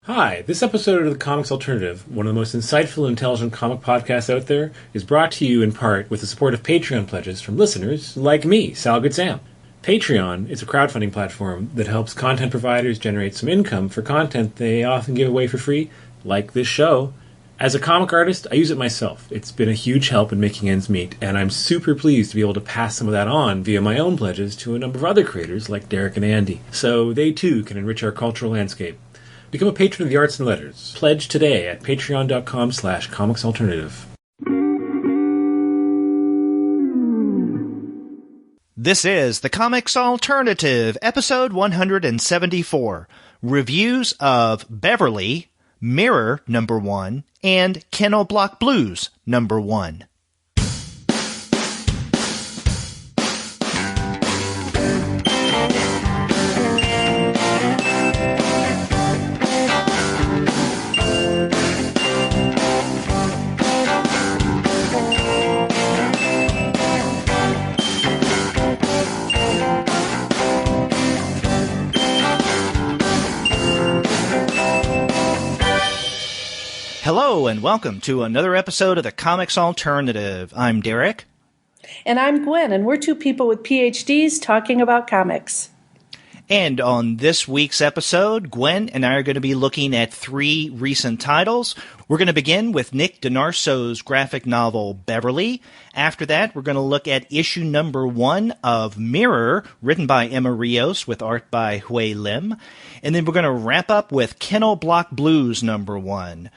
Hi, this episode of the Comics Alternative, one of the most insightful and intelligent comic podcasts out there, is brought to you in part with the support of Patreon pledges from listeners like me, Sal Good Sam. Patreon is a crowdfunding platform that helps content providers generate some income for content they often give away for free, like this show. As a comic artist, I use it myself. It's been a huge help in making ends meet, and I'm super pleased to be able to pass some of that on via my own pledges to a number of other creators like Derek and Andy, so they too can enrich our cultural landscape. Become a patron of the arts and letters. Pledge today at patreon.com/comicsalternative. This is the Comics Alternative, episode 174. Reviews of Beverly, Mirror number 1, and Kennel Block Blues number 1. Hello, and welcome to another episode of the Comics Alternative. I'm Derek. And I'm Gwen, and we're two people with PhDs talking about comics. And on this week's episode, Gwen and I are going to be looking at 3 recent titles. We're going to begin with Nick Drnaso's graphic novel, Beverly. After that, we're going to look at issue number 1 of Mirror, written by Emma Rios with art by Hwei Lim. And then we're going to wrap up with Kennel Block Blues number 1.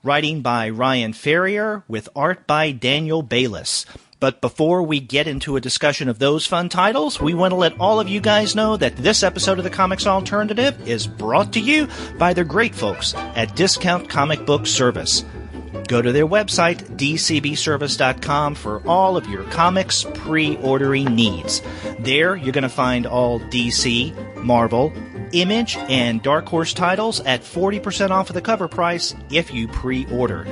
Writing by Ryan Ferrier, with art by Daniel Bayliss. But before we get into a discussion of those fun titles, we want to let all of you guys know that this episode of the Comics Alternative is brought to you by the great folks at Discount Comic Book Service. Go to their website, dcbservice.com, for all of your comics pre-ordering needs. There, you're going to find all DC, Marvel, Image, and Dark Horse titles at 40% off of the cover price if you pre-order.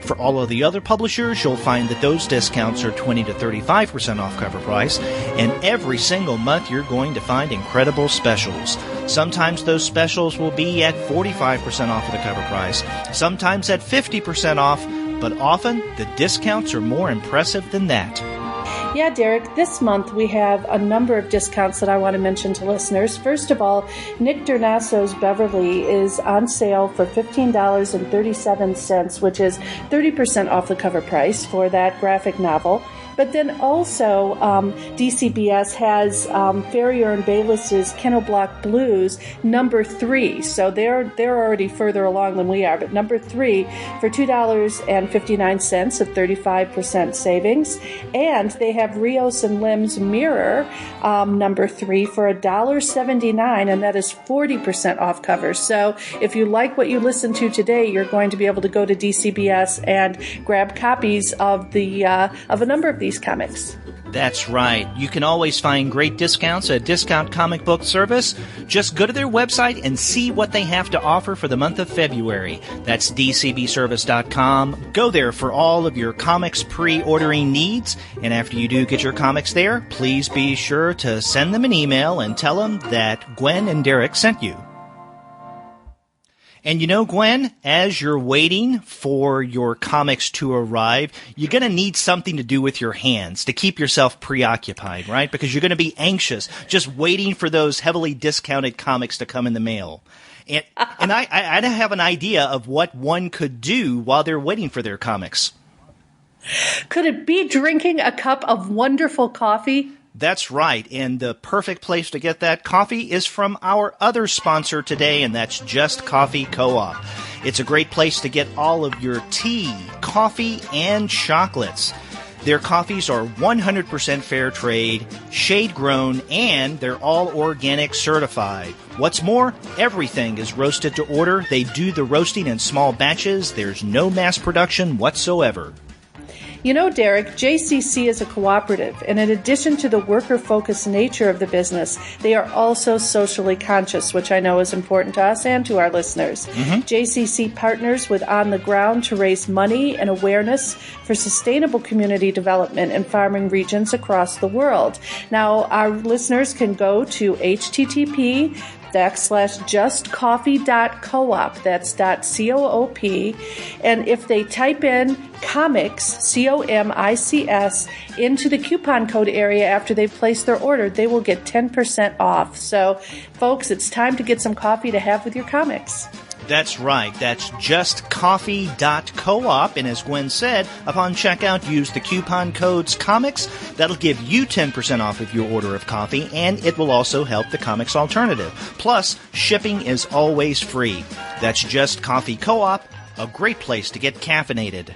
For all of the other publishers, you'll find that those discounts are 20 to 35% off cover price, and every single month you're going to find incredible specials. Sometimes those specials will be at 45% off of the cover price, sometimes at 50% off, but often the discounts are more impressive than that. Yeah, Derek, this month we have a number of discounts that I want to mention to listeners. First of all, Nick Drnaso's Beverly is on sale for $15.37, which is 30% off the cover price for that graphic novel. But then also, DCBS has Ferrier and Bayliss's Kennel Block Blues number 3. So they're already further along than we are. But number 3 for $2.59, a 35% savings. And they have Rios and Lim's Mirror number 3 for $1.79, and that is 40% off cover. So if you like what you listen to today, you're going to be able to go to DCBS and grab copies of a number of these comics. That's right. You can always find great discounts at Discount Comic Book Service. Just go to their website and see what they have to offer for the month of February. That's dcbservice.com. Go there for all of your comics pre-ordering needs. And after you do get your comics there, please be sure to send them an email and tell them that Gwen and Derek sent you. And you know, Gwen, as you're waiting for your comics to arrive, you're going to need something to do with your hands to keep yourself preoccupied, right? Because you're going to be anxious just waiting for those heavily discounted comics to come in the mail. And I have an idea of what one could do while they're waiting for their comics. Could it be drinking a cup of wonderful coffee? That's right, and the perfect place to get that coffee is from our other sponsor today, and that's Just Coffee Co-op. It's a great place to get all of your tea, coffee, and chocolates. Their coffees are 100% fair trade, shade grown, and they're all organic certified. What's more, everything is roasted to order. They do the roasting in small batches. There's no mass production whatsoever. You know, Derek, JCC is a cooperative, and in addition to the worker-focused nature of the business, they are also socially conscious, which I know is important to us and to our listeners. JCC partners with On the Ground to raise money and awareness for sustainable community development in farming regions across the world. Now, our listeners can go to http /justcoffee.coop. That's .coop. And if they type in comics, COMICS, into the coupon code area after they place their order, they will get 10% off. So, folks, it's time to get some coffee to have with your comics. That's right. That's justcoffee.coop. And as Gwen said, upon checkout, use the coupon codes COMICS. That'll give you 10% off of your order of coffee, and it will also help the Comics Alternative. Plus, shipping is always free. That's Just Coffee Co-op, a great place to get caffeinated.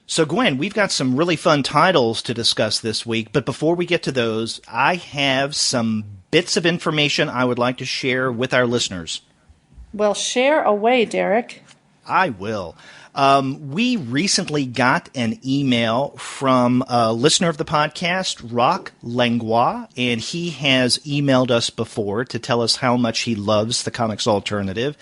So, Gwen, we've got some really fun titles to discuss this week, but before we get to those, I have some bits of information I would like to share with our listeners. Well, share away, Derek. I will. We recently got an email from a listener of the podcast, Rock Langlois, and he has emailed us before to tell us how much he loves the Comics Alternative.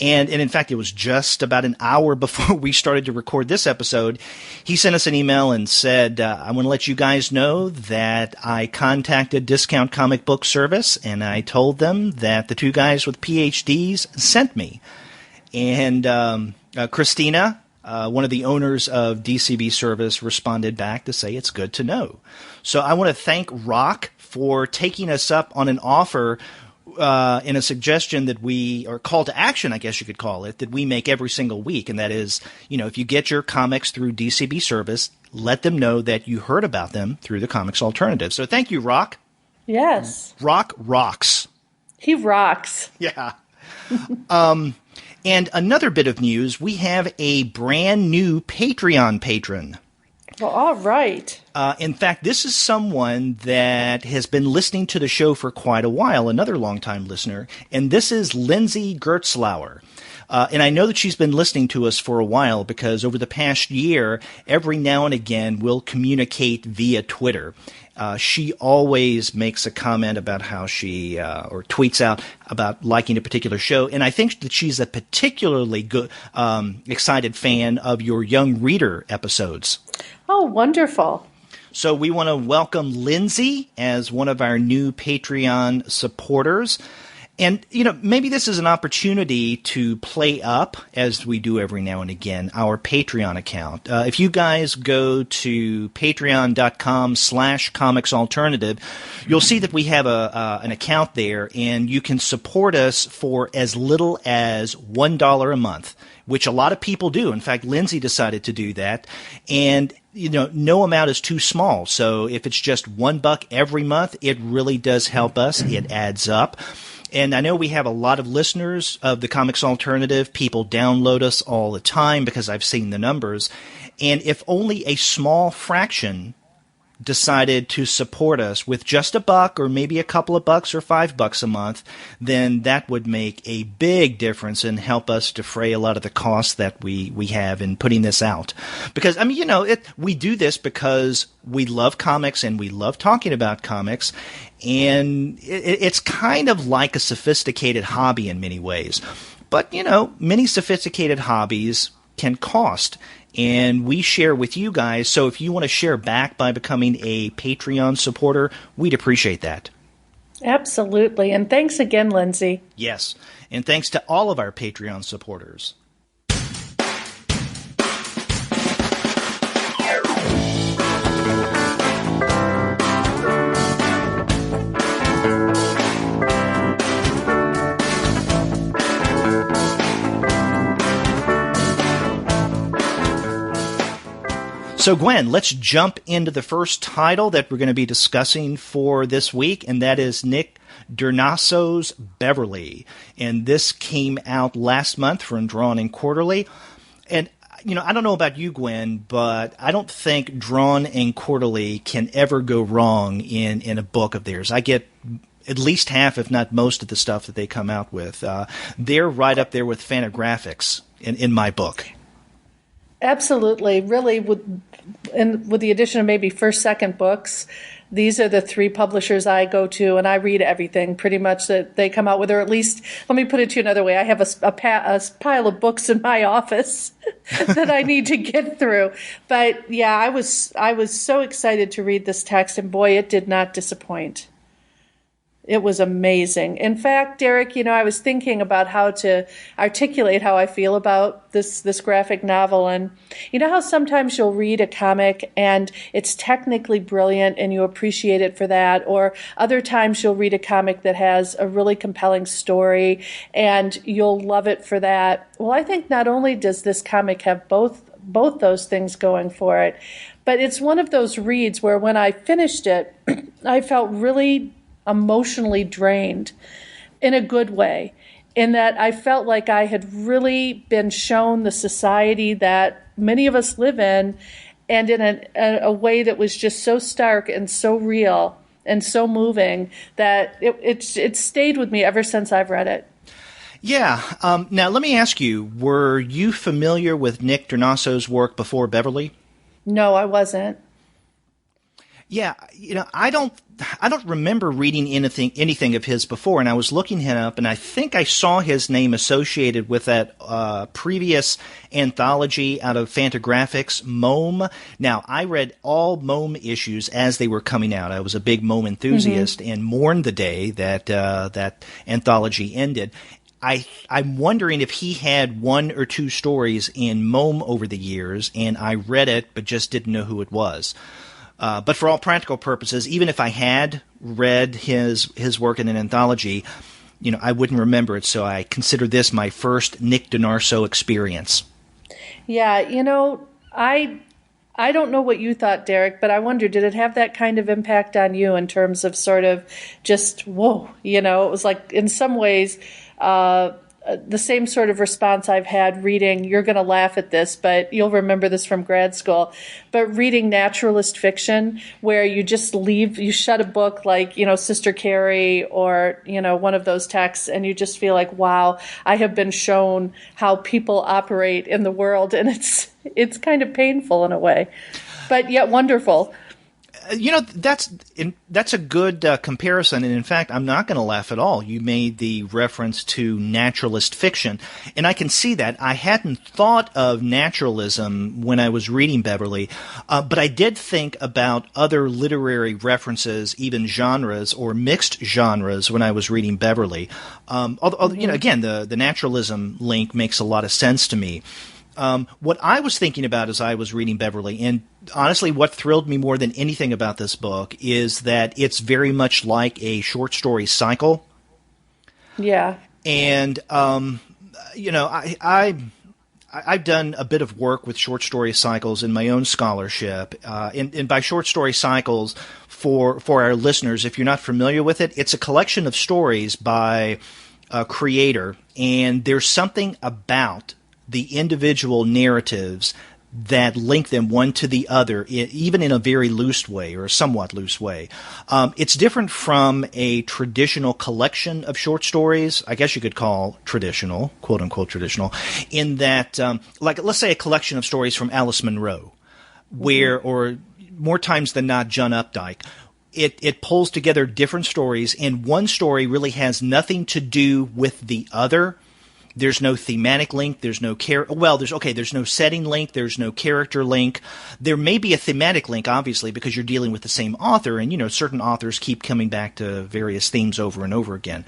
And in fact, it was just about an hour before we started to record this episode. He sent us an email and said, I want to let you guys know that I contacted Discount Comic Book Service, and I told them that the two guys with PhDs sent me. And Christina, one of the owners of DCB Service, responded back to say it's good to know. So I want to thank Rock for taking us up on an offer in a suggestion that or call to action, I guess you could call it, that we make every single week. And that is, if you get your comics through DCB Service, let them know that you heard about them through the Comics Alternative. So thank you, Rock. Yes. Rock rocks. He rocks. Yeah. And another bit of news, we have a brand new Patreon patron. Well, all right. In fact, this is someone that has been listening to the show for quite a while, another longtime listener, and this is Lindsay Gertzlauer. And I know that she's been listening to us for a while because over the past year, every now and again, we'll communicate via Twitter. She always makes a comment about how she or tweets out about liking a particular show, and I think that she's a particularly good, excited fan of your Young Reader episodes. Oh, wonderful. So we want to welcome Lindsay as one of our new Patreon supporters. And, maybe this is an opportunity to play up, as we do every now and again, our Patreon account. If you guys go to patreon.com/comicsalternative, you'll see that we have an account there, and you can support us for as little as $1 a month, which a lot of people do. In fact, Lindsay decided to do that. And, no amount is too small. So if it's just $1 every month, it really does help us. It adds up. And I know we have a lot of listeners of the Comics Alternative. People download us all the time because I've seen the numbers. And if only a small fraction decided to support us with just $1 or maybe a couple of bucks or $5 a month, then that would make a big difference and help us defray a lot of the costs that we have in putting this out. Because, we do this because we love comics and we love talking about comics, and it's kind of like a sophisticated hobby in many ways. But, many sophisticated hobbies can cost. And we share with you guys, so if you want to share back by becoming a Patreon supporter, we'd appreciate that. Absolutely. And thanks again, Lindsay. Yes. And thanks to all of our Patreon supporters. So, Gwen, let's jump into the first title that we're going to be discussing for this week, and that is Nick Drnaso's Beverly. And this came out last month from Drawn and Quarterly. And, I don't know about you, Gwen, but I don't think Drawn and Quarterly can ever go wrong in a book of theirs. I get at least half, if not most, of the stuff that they come out with. They're right up there with Fantagraphics in my book. Absolutely. Really, with the addition of maybe first, second books, these are the three publishers I go to, and I read everything pretty much that they come out with, or at least, let me put it to you another way. I have a pile of books in my office that I need to get through. But yeah, I was so excited to read this text, and boy, it did not disappoint. It was amazing. In fact, Derek, I was thinking about how to articulate how I feel about this graphic novel. And you know how sometimes you'll read a comic and it's technically brilliant and you appreciate it for that, or other times you'll read a comic that has a really compelling story and you'll love it for that. Well, I think not only does this comic have both those things going for it, but it's one of those reads where when I finished it, I felt really emotionally drained in a good way, in that I felt like I had really been shown the society that many of us live in, and in a way that was just so stark and so real and so moving that it stayed with me ever since I've read it. Yeah. Now, let me ask you, were you familiar with Nick Drnaso's work before Beverly? No, I wasn't. Yeah, I don't remember reading anything of his before, and I was looking him up, and I think I saw his name associated with that previous anthology out of Fantagraphics, Mome. Now, I read all Mome issues as they were coming out. I was a big Mome enthusiast and mourned the day that that anthology ended. I'm wondering if he had one or two stories in Mome over the years, and I read it but just didn't know who it was. But for all practical purposes, even if I had read his work in an anthology, I wouldn't remember it. So I consider this my first Nick Drnaso experience. Yeah, I don't know what you thought, Derek, but I wonder, did it have that kind of impact on you in terms of sort of just, whoa, it was like in some ways the same sort of response I've had reading, you're going to laugh at this, but you'll remember this from grad school, but reading naturalist fiction where you just you shut a book like, Sister Carrie or, one of those texts, and you just feel like, wow, I have been shown how people operate in the world, and it's kind of painful in a way, but yet wonderful. That's a good comparison, and in fact, I'm not going to laugh at all. You made the reference to naturalist fiction, and I can see that. I hadn't thought of naturalism when I was reading Beverly, but I did think about other literary references, even genres or mixed genres, when I was reading Beverly. Although, again, the naturalism link makes a lot of sense to me. What I was thinking about as I was reading Beverly, and honestly what thrilled me more than anything about this book, is that it's very much like a short story cycle. Yeah. And, I've done a bit of work with short story cycles in my own scholarship. And by short story cycles, for our listeners, if you're not familiar with it, it's a collection of stories by a creator, and there's something about the individual narratives that link them one to the other, even in a very loose way or a somewhat loose way. It's different from a traditional collection of short stories, I guess you could call traditional, quote unquote traditional, in that, like, let's say a collection of stories from Alice Munro, where, or more times than not, John Updike. It pulls together different stories, and one story really has nothing to do with the other. There's no thematic link. There's no there's no setting link. There's no character link. There may be a thematic link, obviously, because you're dealing with the same author, and certain authors keep coming back to various themes over and over again.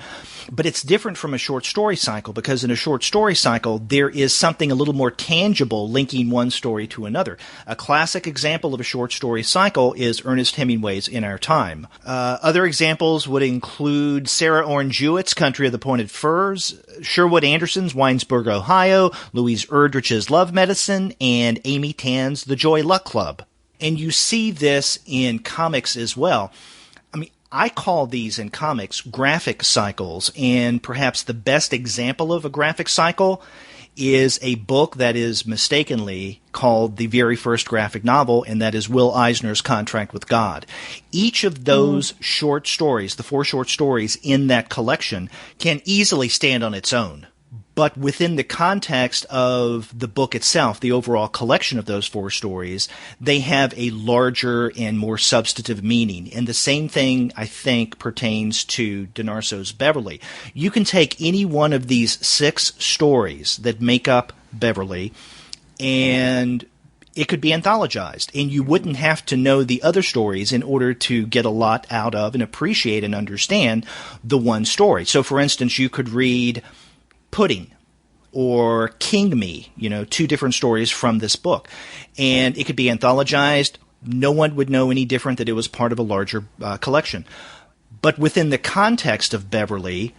But it's different from a short story cycle, because in a short story cycle there is something a little more tangible linking one story to another. A classic example of a short story cycle is Ernest Hemingway's In Our Time. Other examples would include Sarah Orne Jewett's Country of the Pointed Firs, Sherwood Anderson's Winesburg, Ohio, Louise Erdrich's Love Medicine, and Amy Tan's The Joy Luck Club. And you see this in comics as well. I mean, I call these in comics graphic cycles, and perhaps the best example of a graphic cycle is a book that is mistakenly called the very first graphic novel, and that is Will Eisner's Contract with God. Each of those short stories, the 4 short stories in that collection, can easily stand on its own. But within the context of the book itself, the overall collection of those 4 stories, they have a larger and more substantive meaning. And the same thing, I think, pertains to Drnaso's Beverly. You can take any one of these 6 stories that make up Beverly, and it could be anthologized, and you wouldn't have to know the other stories in order to get a lot out of and appreciate and understand the one story. So, for instance, you could read Pudding or King Me, two different stories from this book, and it could be anthologized. No one would know any different that it was part of a larger collection. But within the context of Beverly,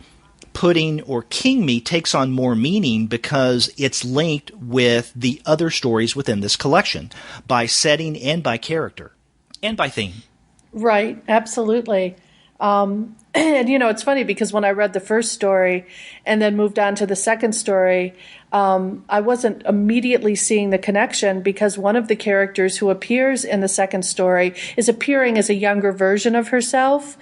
Pudding or King Me takes on more meaning because it's linked with the other stories within this collection by setting and by character and by theme. Right, absolutely. And, it's funny because when I read the first story and then moved on to the second story, I wasn't immediately seeing the connection because one of the characters who appears in the second story is appearing as a younger version of herself.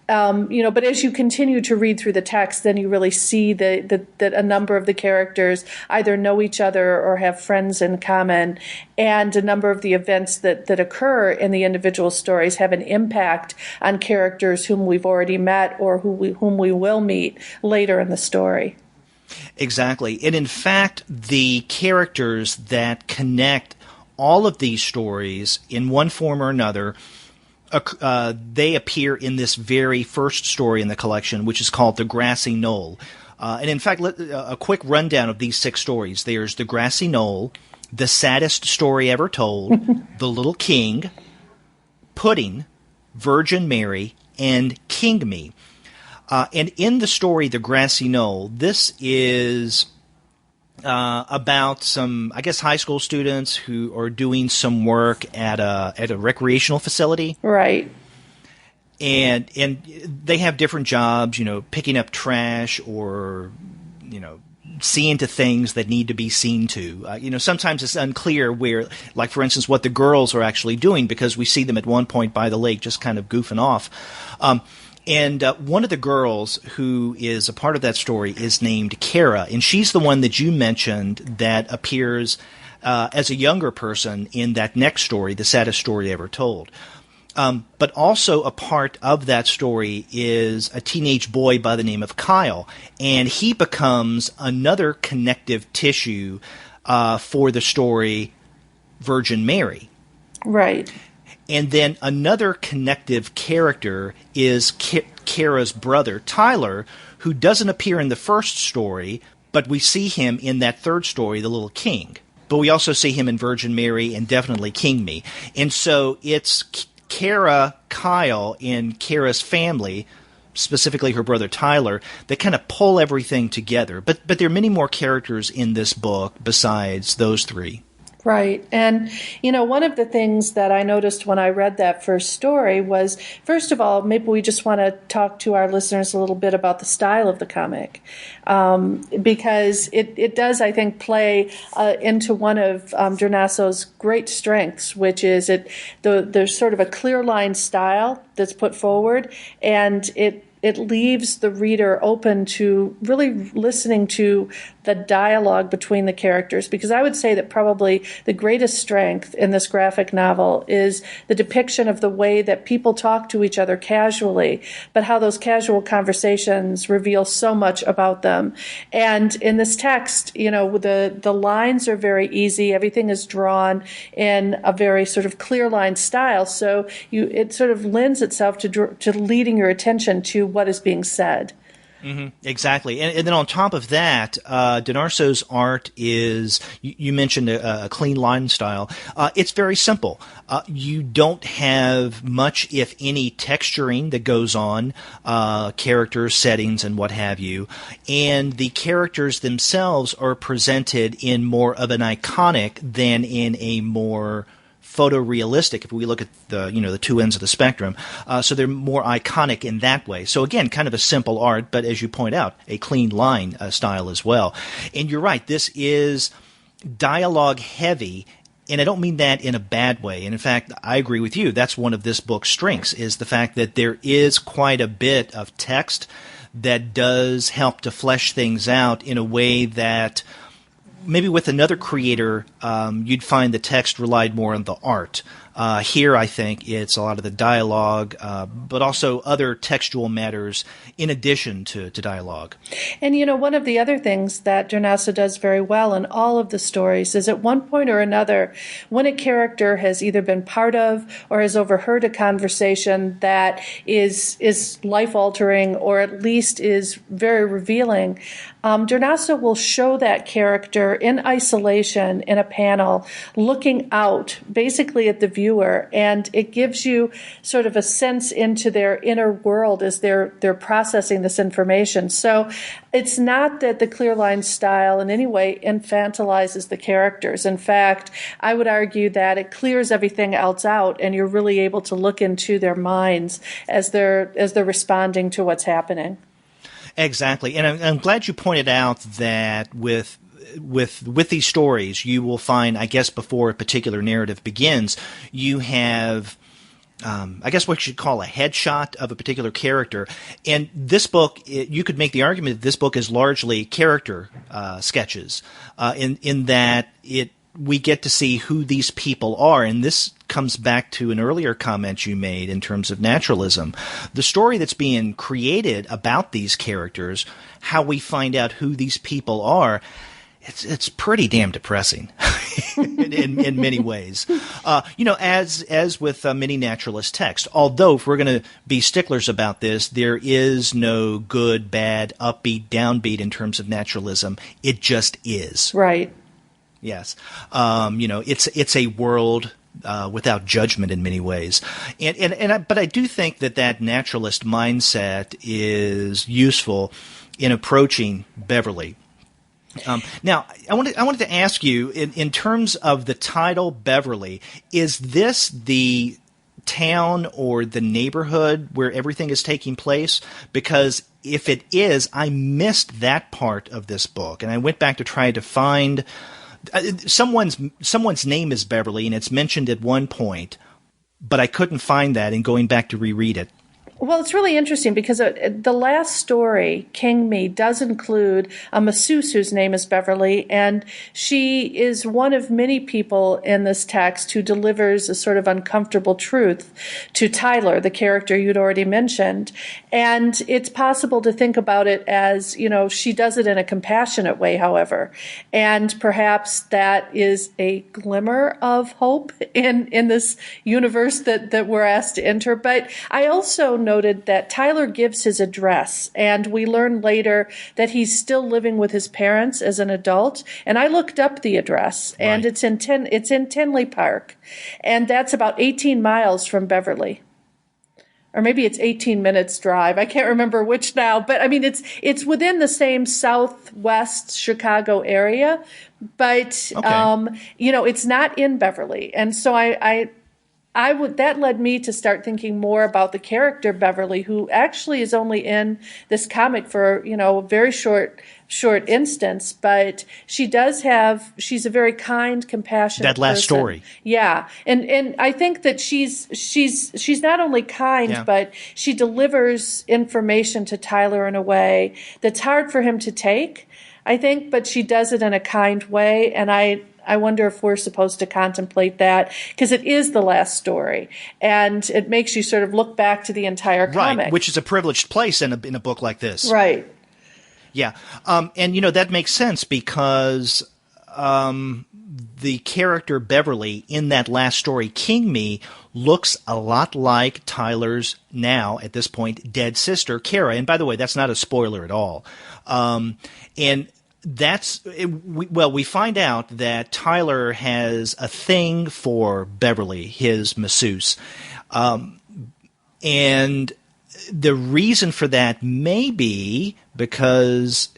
But as you continue to read through the text, then you really see that a number of the characters either know each other or have friends in common, and a number of the events that occur in the individual stories have an impact on characters whom we've already met or whom we will meet later in the story. Exactly. And in fact, the characters that connect all of these stories in one form or another, they appear in this very first story in the collection, which is called The Grassy Knoll. And in fact, a quick rundown of these 6 stories. There's The Grassy Knoll, The Saddest Story Ever Told, The Little King, Pudding, Virgin Mary, and King Me. And in the story The Grassy Knoll, this is about some, I guess, high school students who are doing some work at a recreational facility. Right. And they have different jobs, picking up trash or, seeing to things that need to be seen to. Sometimes it's unclear where, like, for instance, what the girls are actually doing because we see them at one point by the lake just kind of goofing off. And one of the girls who is a part of that story is named Kara, and she's the one that you mentioned that appears as a younger person in that next story, The Saddest Story Ever Told. But also a part of that story is a teenage boy by the name of Kyle, and he becomes another connective tissue for the story Virgin Mary. Right. And then another connective character is Kara's brother, Tyler, who doesn't appear in the first story, but we see him in that third story, The Little King. But we also see him in Virgin Mary and definitely King Me. And so it's Kara, Kyle, and Kara's family, specifically her brother Tyler, that kind of pull everything together. But there are many more characters in this book besides those 3. Right. And, one of the things that I noticed when I read that first story was, first of all, maybe we just want to talk to our listeners a little bit about the style of the comic, because it does, I think, play into one of Drnaso's great strengths, which is there's sort of a clear line style that's put forward, and it leaves the reader open to really listening to the dialogue between the characters, because I would say that probably the greatest strength in this graphic novel is the depiction of the way that people talk to each other casually, but how those casual conversations reveal so much about them. And in this text, the lines are very easy. Everything is drawn in a very sort of clear line style, so it sort of lends itself to leading your attention to what is being said. Mm-hmm. Exactly. And then on top of that, Drnaso's art is, you mentioned a clean line style. It's very simple. You don't have much, if any, texturing that goes on, characters, settings, and what have you. And the characters themselves are presented in more of an iconic than in a more photorealistic, if we look at the two ends of the spectrum. So they're more iconic in that way. So again, kind of a simple art, but as you point out, a clean line style as well. And you're right, this is dialogue heavy, and I don't mean that in a bad way. And in fact, I agree with you. That's one of this book's strengths, is the fact that there is quite a bit of text that does help to flesh things out in a way that maybe with another creator, you'd find the text relied more on the art. Here, I think it's a lot of the dialogue, but also other textual matters in addition to dialogue. And, one of the other things that Drnaso does very well in all of the stories is at one point or another, when a character has either been part of or has overheard a conversation that is life-altering or at least is very revealing, Drnaso will show that character in isolation in a panel, looking out basically at the viewer, and it gives you sort of a sense into their inner world as they're processing this information. So it's not that the clear line style in any way infantilizes the characters. In fact, I would argue that it clears everything else out, and you're really able to look into their minds as they're responding to what's happening. Exactly, and I'm glad you pointed out that with these stories, you will find, I guess, before a particular narrative begins, you have, I guess, what you should call a headshot of a particular character. And this book, you could make the argument that this book is largely character sketches, in that we get to see who these people are, and this comes back to an earlier comment you made in terms of naturalism. The story that's being created about these characters, how we find out who these people are, it's pretty damn depressing in many ways. As with many naturalist texts, although if we're going to be sticklers about this, there is no good, bad, upbeat, downbeat in terms of naturalism. It just is. Right. Yes. It's a world without judgment in many ways. But I do think that naturalist mindset is useful in approaching Beverly. Now, I wanted to ask you, in terms of the title Beverly, is this the town or the neighborhood where everything is taking place? Because if it is, I missed that part of this book, and I went back to try to find someone's name is Beverly, and it's mentioned at one point, but I couldn't find that in going back to reread it. Well, it's really interesting because the last story, King Me, does include a masseuse whose name is Beverly, and she is one of many people in this text who delivers a sort of uncomfortable truth to Tyler, the character you'd already mentioned. And it's possible to think about it as, she does it in a compassionate way, however. And perhaps that is a glimmer of hope in this universe that we're asked to enter. But I also noted that Tyler gives his address, and we learn later that he's still living with his parents as an adult. And I looked up the address, and right. it's in Tinley Park, and that's about 18 miles from Beverly. Or maybe it's 18 minutes drive. I can't remember which now, but I mean, it's within the same southwest Chicago area, but okay. It's not in Beverly, and so that led me to start thinking more about the character Beverly, who actually is only in this comic for, a very short instance, but she's a very kind, compassionate that last person. Story. Yeah. And I think that she's not only kind, yeah. but she delivers information to Tyler in a way that's hard for him to take, I think, but she does it in a kind way. And I wonder if we're supposed to contemplate that, because it is the last story, and it makes you sort of look back to the entire comic. Right, which is a privileged place in a book like this. Right. Yeah. And, that makes sense because the character Beverly in that last story, King Me, looks a lot like Tyler's now, at this point, dead sister, Kara. And by the way, that's not a spoiler at all. And we find out that Tyler has a thing for Beverly, his masseuse. And the reason for that may be because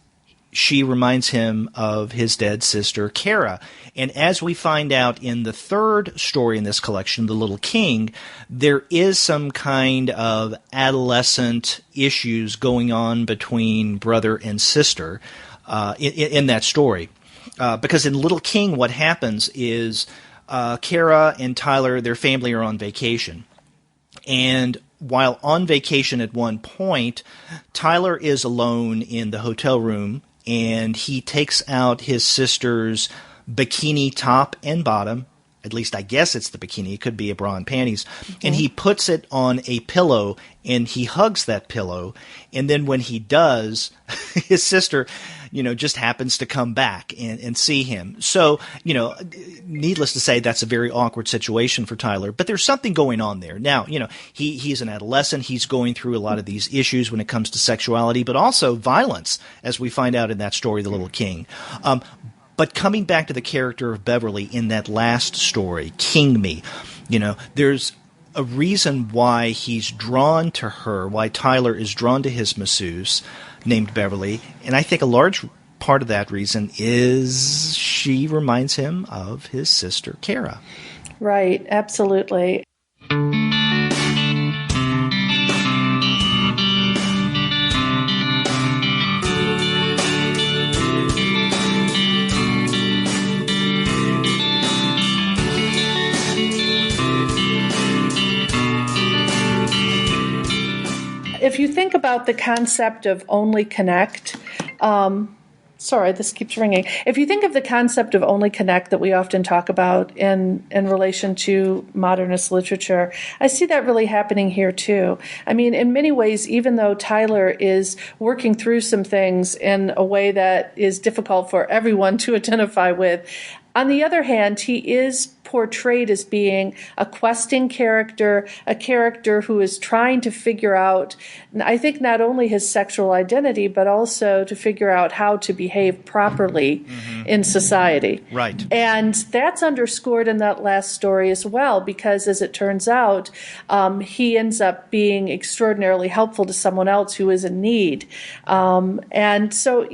she reminds him of his dead sister, Kara. And as we find out in the third story in this collection, The Little King, there is some kind of adolescent issues going on between brother and sister in that story. Because in Little King, what happens is Kara and Tyler, their family, are on vacation. And while on vacation at one point, Tyler is alone in the hotel room, and he takes out his sister's bikini top and bottom, at least I guess it's the bikini. It could be a bra and panties. And he puts it on a pillow and he hugs that pillow. And then when he does, his sister, just happens to come back and see him. So, needless to say, that's a very awkward situation for Tyler. But there's something going on there. Now, he's an adolescent. He's going through a lot of these issues when it comes to sexuality, but also violence, as we find out in that story, The Little King. But coming back to the character of Beverly in that last story, King Me, there's a reason why he's drawn to her, why Tyler is drawn to his masseuse named Beverly. And I think a large part of that reason is she reminds him of his sister, Kara. Right, absolutely. If you think about the concept of only connect, sorry, this keeps ringing. If you think of the concept of only connect that we often talk about in relation to modernist literature, I see that really happening here too. I mean, in many ways, even though Tyler is working through some things in a way that is difficult for everyone to identify with, on the other hand, he is portrayed as being a questing character, a character who is trying to figure out, I think, not only his sexual identity, but also to figure out how to behave properly in society. Right. And that's underscored in that last story as well, because as it turns out, he ends up being extraordinarily helpful to someone else who is in need. And so,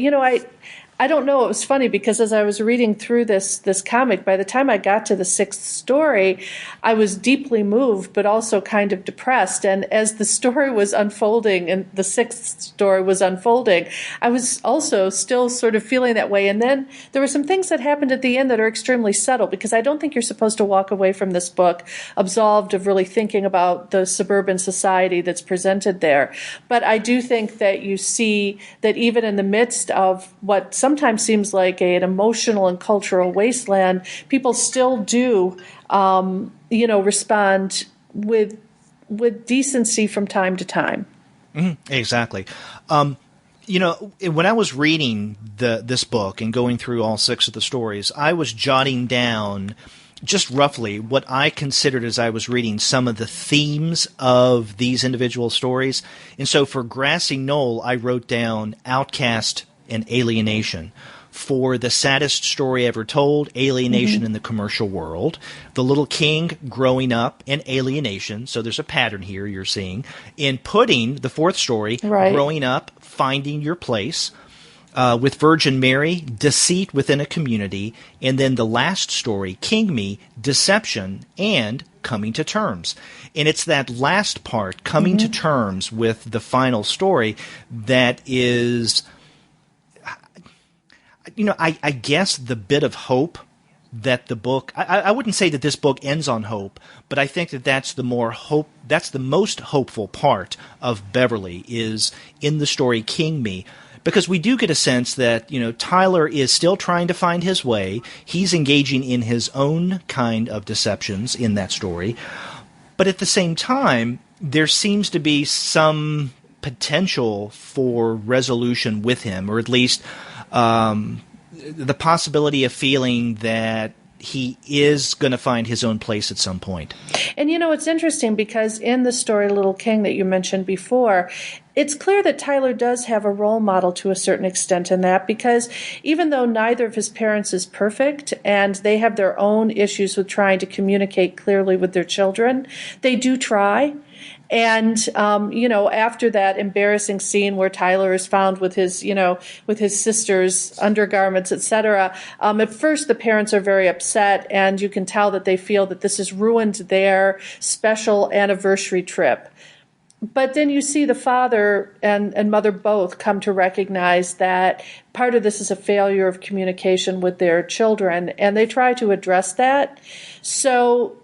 I don't know. It was funny because as I was reading through this comic, by the time I got to the sixth story, I was deeply moved, but also kind of depressed. And as the story was unfolding and the sixth story was unfolding, I was also still sort of feeling that way. And then there were some things that happened at the end that are extremely subtle, because I don't think you're supposed to walk away from this book absolved of really thinking about the suburban society that's presented there. But I do think that you see that even in the midst of what sometimes seems like an emotional and cultural wasteland, people still do, respond with decency from time to time. Exactly. When I was reading this book and going through all 6 of the stories, I was jotting down just roughly what I considered as I was reading some of the themes of these individual stories. And so for Grassy Knoll, I wrote down outcast and alienation. For The Saddest Story Ever Told, alienation in the commercial world. The Little King, growing up, and alienation. So there's a pattern here you're seeing. In Pudding, the 4th story, growing up, finding your place. With Virgin Mary, deceit within a community. And then the last story, King Me, deception and coming to terms. And it's that last part, coming to terms with the final story, that is... I guess the bit of hope that the book, I wouldn't say that this book ends on hope, but I think that that's the most hopeful part of Beverly is in the story King Me, because we do get a sense that, Tyler is still trying to find his way. He's engaging in his own kind of deceptions in that story. But at the same time, there seems to be some potential for resolution with him, or at least the possibility of feeling that he is going to find his own place at some point. And it's interesting because in the story Little King that you mentioned before, it's clear that Tyler does have a role model to a certain extent in that, because even though neither of his parents is perfect and they have their own issues with trying to communicate clearly with their children, they do try. And, after that embarrassing scene where Tyler is found with his sister's undergarments, etc., at first the parents are very upset, and you can tell that they feel that this has ruined their special anniversary trip. But then you see the father and mother both come to recognize that part of this is a failure of communication with their children, and they try to address that. So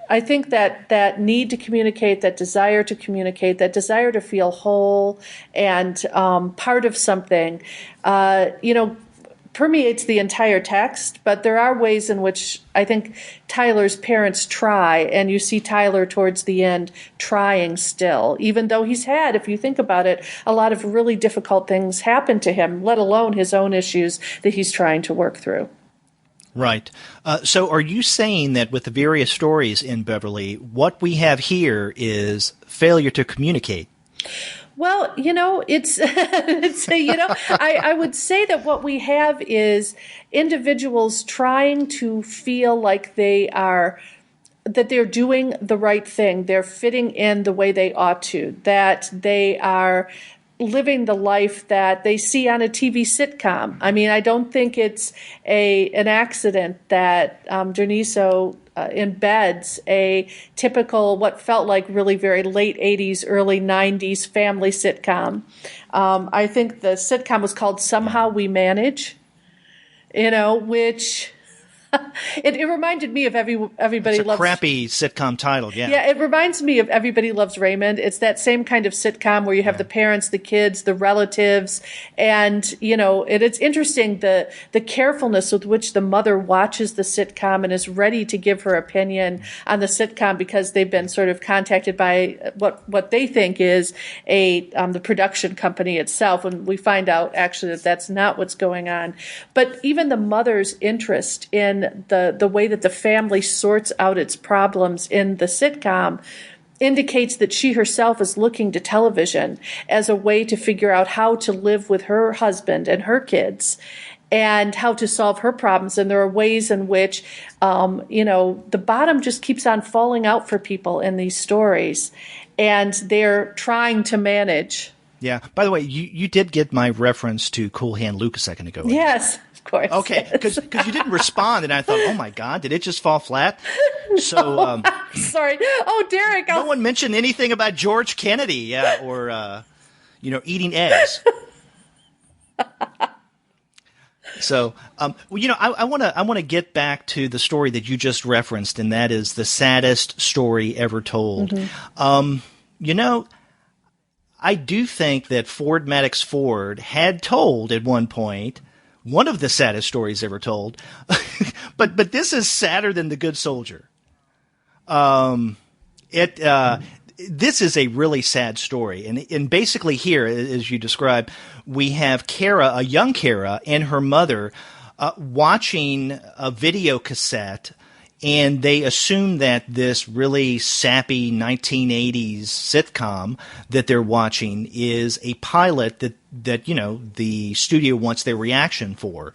I think that need to communicate, that desire to communicate, that desire to feel whole and part of something, permeates the entire text, but there are ways in which I think Tyler's parents try, and you see Tyler towards the end trying still, even though he's had, if you think about it, a lot of really difficult things happen to him, let alone his own issues that he's trying to work through. Right. So are you saying that with the various stories in Beverly, what we have here is failure to communicate? Well, I would say that what we have is individuals trying to feel like that they're doing the right thing. They're fitting in the way they ought to, that they are living the life that they see on a TV sitcom. I mean, I don't think it's an accident that Drnaso embeds a typical, what felt like really very late 80s, early 90s family sitcom. I think the sitcom was called Somehow We Manage, which... It reminded me of Everybody Loves... It's a crappy sitcom title, yeah. Yeah, it reminds me of Everybody Loves Raymond. It's that same kind of sitcom where you have the parents, the kids, the relatives, and, it's interesting the carefulness with which the mother watches the sitcom and is ready to give her opinion on the sitcom because they've been sort of contacted by what they think is the production company itself, and we find out actually that that's not what's going on. But even the mother's interest in the way that the family sorts out its problems in the sitcom indicates that she herself is looking to television as a way to figure out how to live with her husband and her kids and how to solve her problems. And there are ways in which, the bottom just keeps on falling out for people in these stories, and they're trying to manage. Yeah. By the way, you did get my reference to Cool Hand Luke a second ago. Yes. Of course. Okay, because you didn't respond, and I thought, oh my God, did it just fall flat? So, sorry. Oh, Derek. No one mentioned anything about George Kennedy, or eating eggs. So, I want to get back to the story that you just referenced, and that is the saddest story ever told. Mm-hmm. I do think that Ford Maddox Ford had told at one point one of the saddest stories ever told, but this is sadder than The Good Soldier. This is a really sad story, and basically here, as you described, we have Kara, a young Kara, and her mother watching a video cassette, and they assume that this really sappy 1980s sitcom that they're watching is a pilot that the studio wants their reaction for.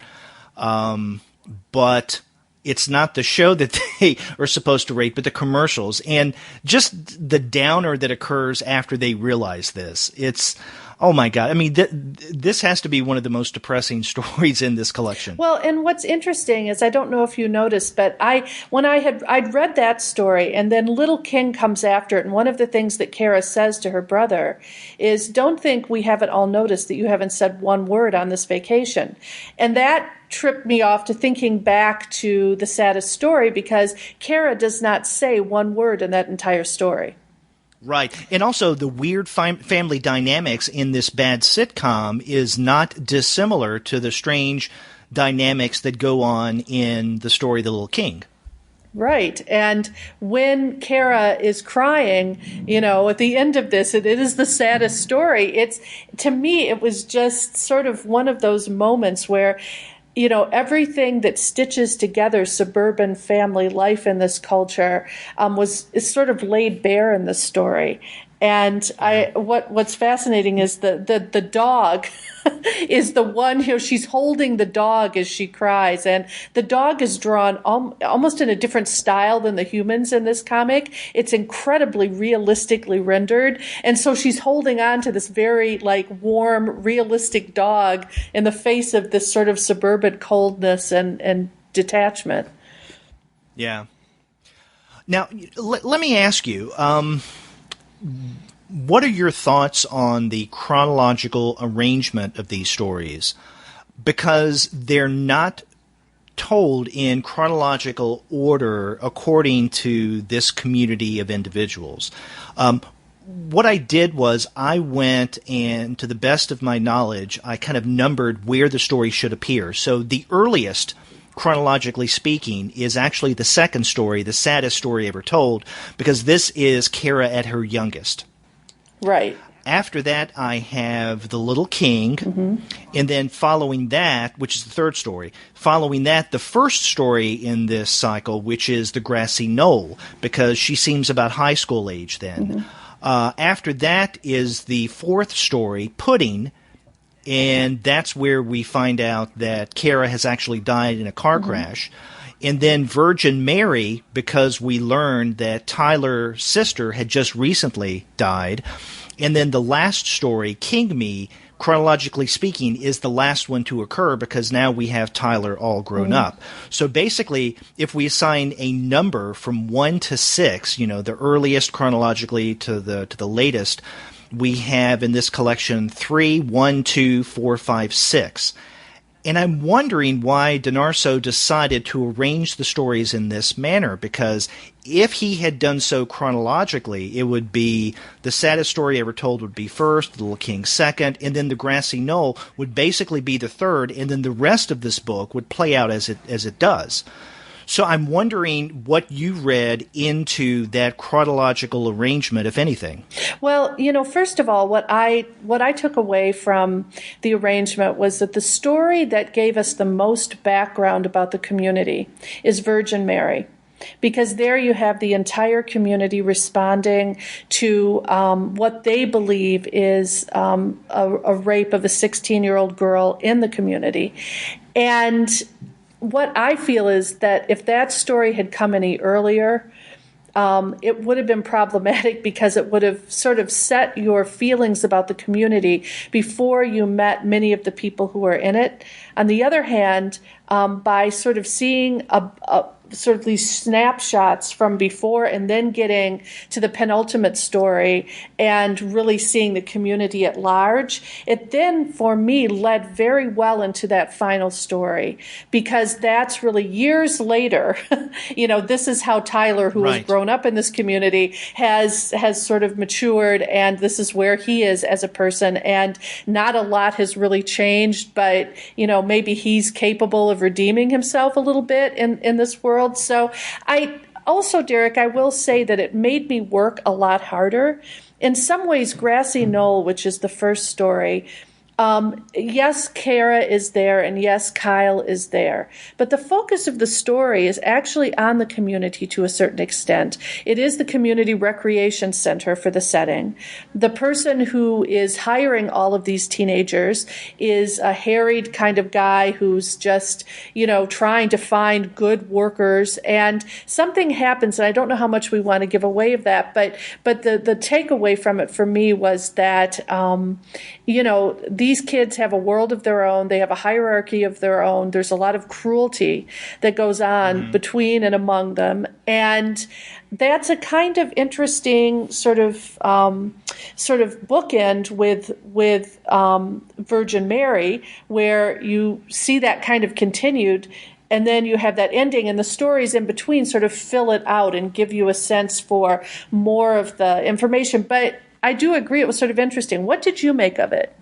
But it's not the show that they are supposed to rate, but the commercials. And just the downer that occurs after they realize this. It's... Oh my God! I mean, this has to be one of the most depressing stories in this collection. Well, and what's interesting is, I don't know if you noticed, but I'd read that story, and then Little King comes after it, and one of the things that Kara says to her brother is, "Don't think we haven't all noticed that you haven't said one word on this vacation," and that tripped me off to thinking back to the saddest story, because Kara does not say one word in that entire story. Right. And also the weird family dynamics in this bad sitcom is not dissimilar to the strange dynamics that go on in the story The Little King. Right. And when Kara is crying, at the end of this, it is the saddest story. To me, it was just sort of one of those moments where everything that stitches together suburban family life in this culture is sort of laid bare in this story. And what's fascinating is the dog is the one, she's holding the dog as she cries, and the dog is drawn almost in a different style than the humans in this comic. It's incredibly realistically rendered, and so she's holding on to this very warm, realistic dog in the face of this sort of suburban coldness and detachment. Yeah. Now, let me ask you. What are your thoughts on the chronological arrangement of these stories? Because they're not told in chronological order according to this community of individuals. what I did was I went and, to the best of my knowledge, I kind of numbered where the story should appear. So the earliest, chronologically speaking, is actually the second story, the saddest story ever told, because this is Kara at her youngest. Right. After that, I have The Little King, and then following that, which is the third story, following that, the first story in this cycle, which is The Grassy Knoll, because she seems about high school age then. After that is the fourth story, Pudding, and that's where we find out that Kara has actually died in a car crash. And then Virgin Mary, because we learned that Tyler's sister had just recently died. And then the last story, King Me, chronologically speaking, is the last one to occur because now we have Tyler all grown up. So basically, if we assign a number from 1 to 6, the earliest chronologically to the latest, we have in this collection 3, 1, 2, 4, 5, 6. And I'm wondering why Drnaso decided to arrange the stories in this manner, because if he had done so chronologically, it would be the saddest story ever told would be first, The Little King second, and then The Grassy Knoll would basically be the third, and then the rest of this book would play out as it does. So I'm wondering what you read into that chronological arrangement, if anything. Well, first of all, what I took away from the arrangement was that the story that gave us the most background about the community is Virgin Mary. Because there you have the entire community responding to what they believe is a rape of a 16-year-old girl in the community. And what I feel is that if that story had come any earlier, it would have been problematic because it would have sort of set your feelings about the community before you met many of the people who are in it. On the other hand, by sort of seeing sort of these snapshots from before and then getting to the penultimate story and really seeing the community at large, it then, for me, led very well into that final story, because that's really years later, this is how Tyler, who has grown up in this community, has sort of matured, and this is where he is as a person, and not a lot has really changed, but, maybe he's capable of redeeming himself a little bit in this world. So I also, Derek, I will say that it made me work a lot harder. In some ways, Grassy Knoll, which is the first story, yes, Kara is there, and yes, Kyle is there. But the focus of the story is actually on the community to a certain extent. It is the community recreation center for the setting. The person who is hiring all of these teenagers is a harried kind of guy who's just, trying to find good workers. And something happens, and I don't know how much we want to give away of that, but the takeaway from it for me was that, these kids have a world of their own. They have a hierarchy of their own. There's a lot of cruelty that goes on between and among them. And that's a kind of interesting sort of bookend with Virgin Mary, where you see that kind of continued. And then you have that ending, and the stories in between sort of fill it out and give you a sense for more of the information. But I do agree it was sort of interesting. What did you make of it?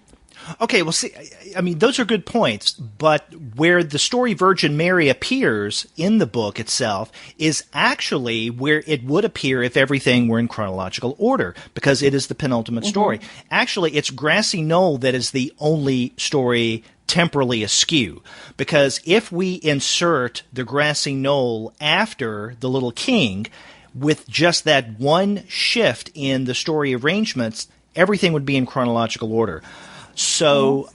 Okay, well, see, I mean, those are good points, but where the story Virgin Mary appears in the book itself is actually where it would appear if everything were in chronological order, because it is the penultimate story. Actually, it's Grassy Knoll that is the only story temporally askew, because if we insert the Grassy Knoll after The Little King, with just that one shift in the story arrangements, everything would be in chronological order. So,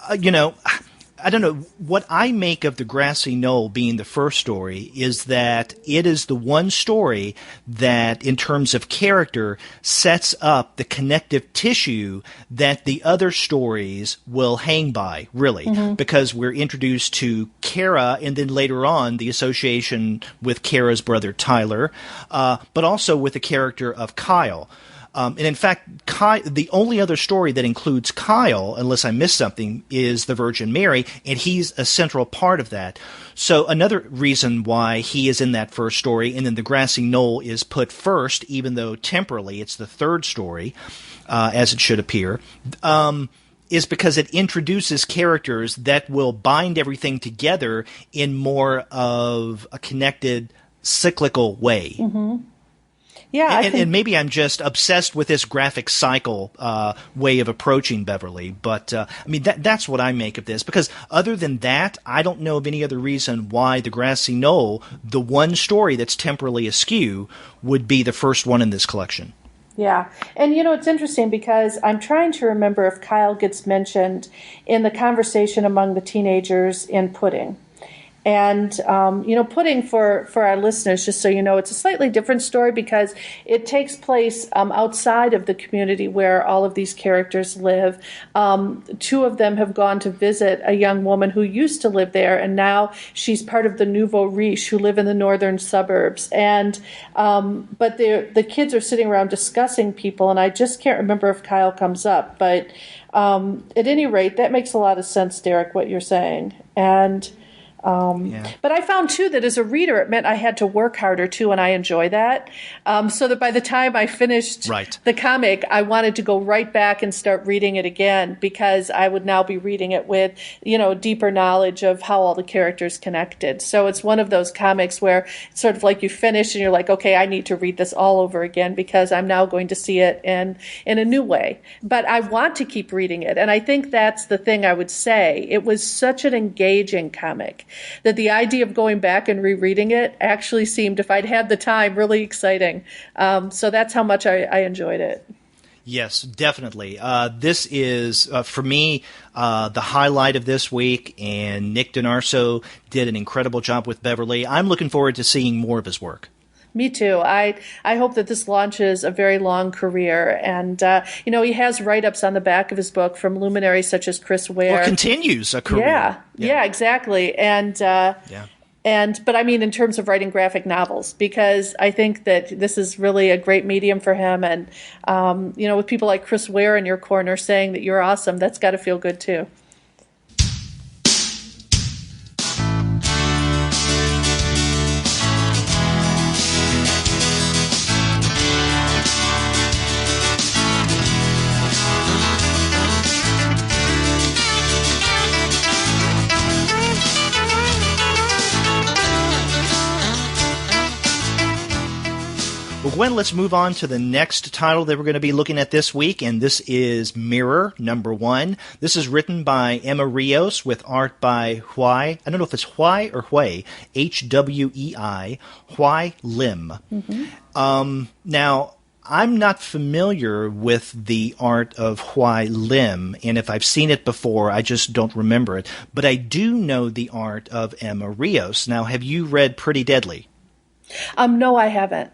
I don't know. What I make of The Grassy Knoll being the first story is that it is the one story that, in terms of character, sets up the connective tissue that the other stories will hang by, really, because we're introduced to Kara and then later on the association with Kara's brother Tyler, but also with the character of Kyle. And in fact, the only other story that includes Kyle, unless I missed something, is the Virgin Mary, and he's a central part of that. So another reason why he is in that first story, and then the Grassy Knoll is put first, even though temporally it's the third story, as it should appear, is because it introduces characters that will bind everything together in more of a connected, cyclical way. Mm-hmm. Yeah, and maybe I'm just obsessed with this graphic cycle way of approaching Beverly, but I mean that's what I make of this. Because other than that, I don't know of any other reason why the Grassy Knoll, the one story that's temporally askew, would be the first one in this collection. Yeah, and it's interesting because I'm trying to remember if Kyle gets mentioned in the conversation among the teenagers in Pudding. And, Pudding, for our listeners, just so you know, it's a slightly different story because it takes place outside of the community where all of these characters live. Two of them have gone to visit a young woman who used to live there, and now she's part of the nouveau riche who live in the northern suburbs. And but the kids are sitting around discussing people, and I just can't remember if Kyle comes up. But at any rate, that makes a lot of sense, Derek, what you're saying. And but I found, too, that as a reader, it meant I had to work harder, too, and I enjoy that. So that by the time I finished the comic, I wanted to go right back and start reading it again because I would now be reading it with, deeper knowledge of how all the characters connected. So it's one of those comics where it's sort of like you finish and you're like, okay, I need to read this all over again because I'm now going to see it in a new way. But I want to keep reading it, and I think that's the thing I would say. It was such an engaging comic that the idea of going back and rereading it actually seemed, if I'd had the time, really exciting. So that's how much I enjoyed it. Yes, definitely. This is, for me, the highlight of this week, and Nick Drnaso did an incredible job with Beverly. I'm looking forward to seeing more of his work. Me too. I hope that this launches a very long career. And, he has write-ups on the back of his book from luminaries such as Chris Ware. Or continues a career. Yeah, exactly. And, but I mean, in terms of writing graphic novels, because I think that this is really a great medium for him. And, with people like Chris Ware in your corner saying that you're awesome, that's got to feel good too. Well, Gwen, let's move on to the next title that we're going to be looking at this week, and this is Mirror, #1. This is written by Emma Rios with art by Hwei. I don't know if it's Hwei or Hwei, Hwei, Hwei Lim. Mm-hmm. Now, I'm not familiar with the art of Hwei Lim, and if I've seen it before, I just don't remember it. But I do know the art of Emma Rios. Now, have you read Pretty Deadly? No, I haven't.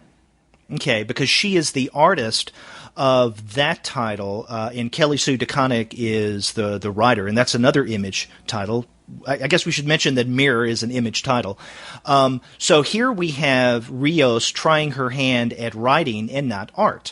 Okay, because she is the artist of that title, and Kelly Sue DeConnick is the writer, and that's another Image title. I guess we should mention that Mirror is an Image title. So here we have Rios trying her hand at writing and not art.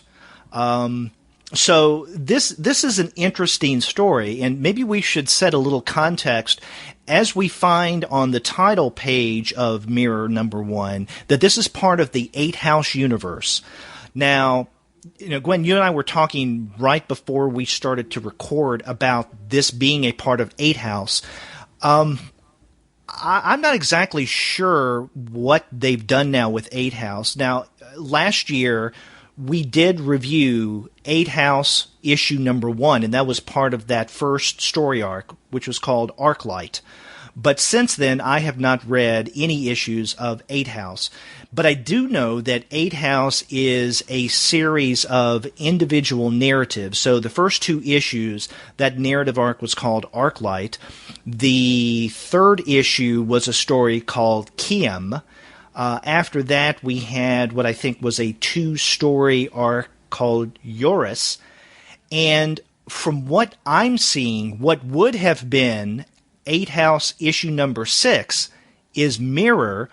So this is an interesting story, and maybe we should set a little context as we find on the title page of Mirror #1 that this is part of the 8-House universe. Now, Gwen, you and I were talking right before we started to record about this being a part of 8-House. I'm not exactly sure what they've done now with 8-House. Now, last year we did review 8-House issue #1, and that was part of that first story arc, which was called Arclight. But since then, I have not read any issues of 8-House. But I do know that 8-House is a series of individual narratives. So the first 2 issues, that narrative arc was called Arclight. The third issue was a story called Kiem. After that, we had what I think was a 2-story arc called Eurus. And from what I'm seeing, what would have been 8-House issue #6 is Mirror,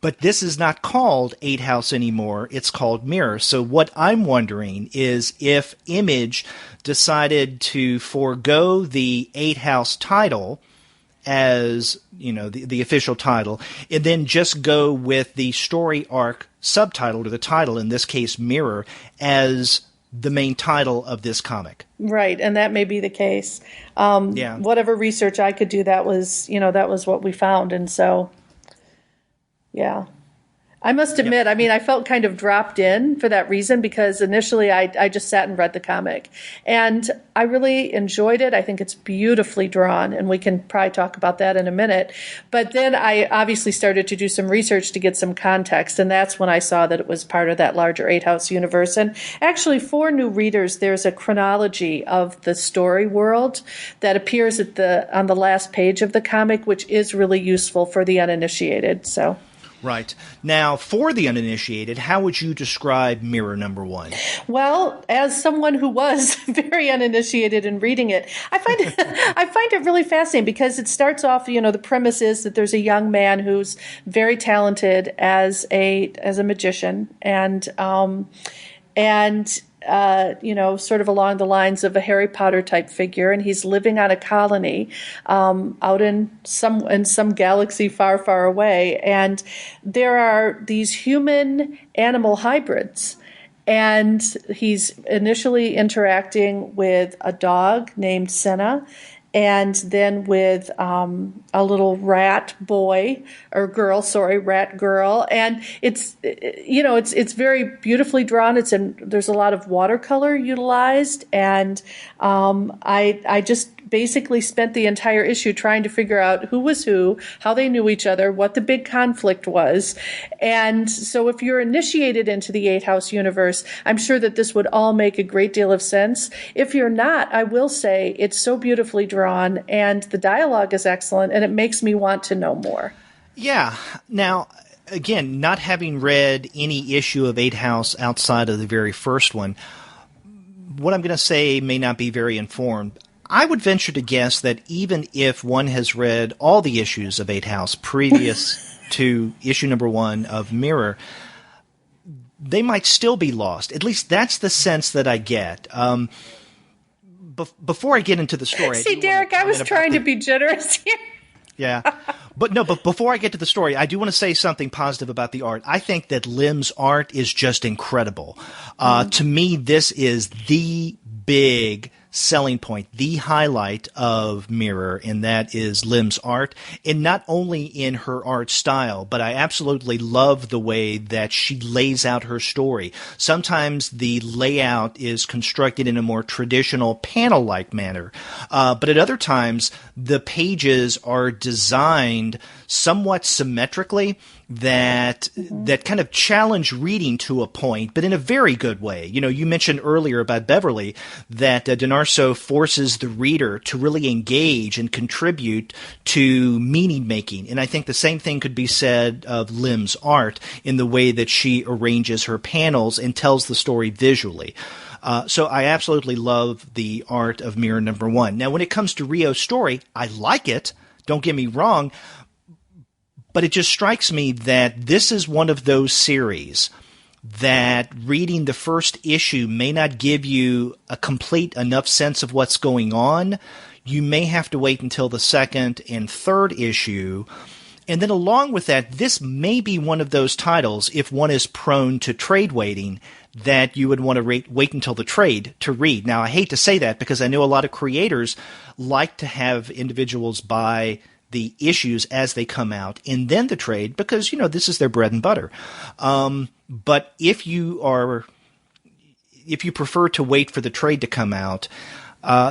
But this is not called 8 House anymore. It's called Mirror. So what I'm wondering is if Image decided to forego the 8 House title as, the official title, and then just go with the story arc subtitle, or the title, in this case, Mirror, as the main title of this comic. Right, and that may be the case. Whatever research I could do, that was what we found, and so, yeah. I must admit, I felt kind of dropped in for that reason, because initially I just sat and read the comic. And I really enjoyed it. I think it's beautifully drawn, and we can probably talk about that in a minute. But then I obviously started to do some research to get some context, and that's when I saw that it was part of that larger 8 House universe. And actually, for new readers, there's a chronology of the story world that appears on the last page of the comic, which is really useful for the uninitiated. So. Right. Now, for the uninitiated, how would you describe Mirror number 1? Well, as someone who was very uninitiated in reading it, I find it really fascinating, because it starts off, the premise is that there's a young man who's very talented as a magician, and sort of along the lines of a Harry Potter type figure, and he's living on a colony out in some galaxy far, far away, and there are these human animal hybrids. And he's initially interacting with a dog named Senna, and then with a little rat girl, and it's very beautifully drawn. There's a lot of watercolor utilized, and I just basically spent the entire issue trying to figure out who was who, how they knew each other, what the big conflict was. And so if you're initiated into the 8 House universe, I'm sure that this would all make a great deal of sense. If you're not, I will say it's so beautifully drawn, and the dialogue is excellent, and it makes me want to know more. Yeah. Now, again, not having read any issue of 8 House outside of the very first one, what I'm going to say may not be very informed. I would venture to guess that even if one has read all the issues of 8 House previous to issue number 1 of Mirror, they might still be lost. At least that's the sense that I get. Before I get into the story... See, Derek, I was trying to be generous here. Yeah. But before I get to the story, I do want to say something positive about the art. I think that Lim's art is just incredible. To me, this is the big selling point, the highlight of Mirror, and that is Lim's art. And not only in her art style, but I absolutely love the way that she lays out her story. Sometimes the layout is constructed in a more traditional panel-like manner, but at other times the pages are designed somewhat symmetrically that kind of challenge reading to a point, but in a very good way. You mentioned earlier about Beverly that Drnaso forces the reader to really engage and contribute to meaning making, and I think the same thing could be said of Lim's art in the way that she arranges her panels and tells the story visually. So I absolutely love the art of Mirror number 1. Now, when it comes to Rios' story, I like it. Don't get me wrong. But it just strikes me that this is one of those series that reading the first issue may not give you a complete enough sense of what's going on. You may have to wait until the second and third issue. And then along with that, this may be one of those titles, if one is prone to trade waiting, that you would want to wait until the trade to read. Now, I hate to say that because I know a lot of creators like to have individuals buy the issues as they come out and then the trade, because this is their bread and butter. But if you prefer to wait for the trade to come out,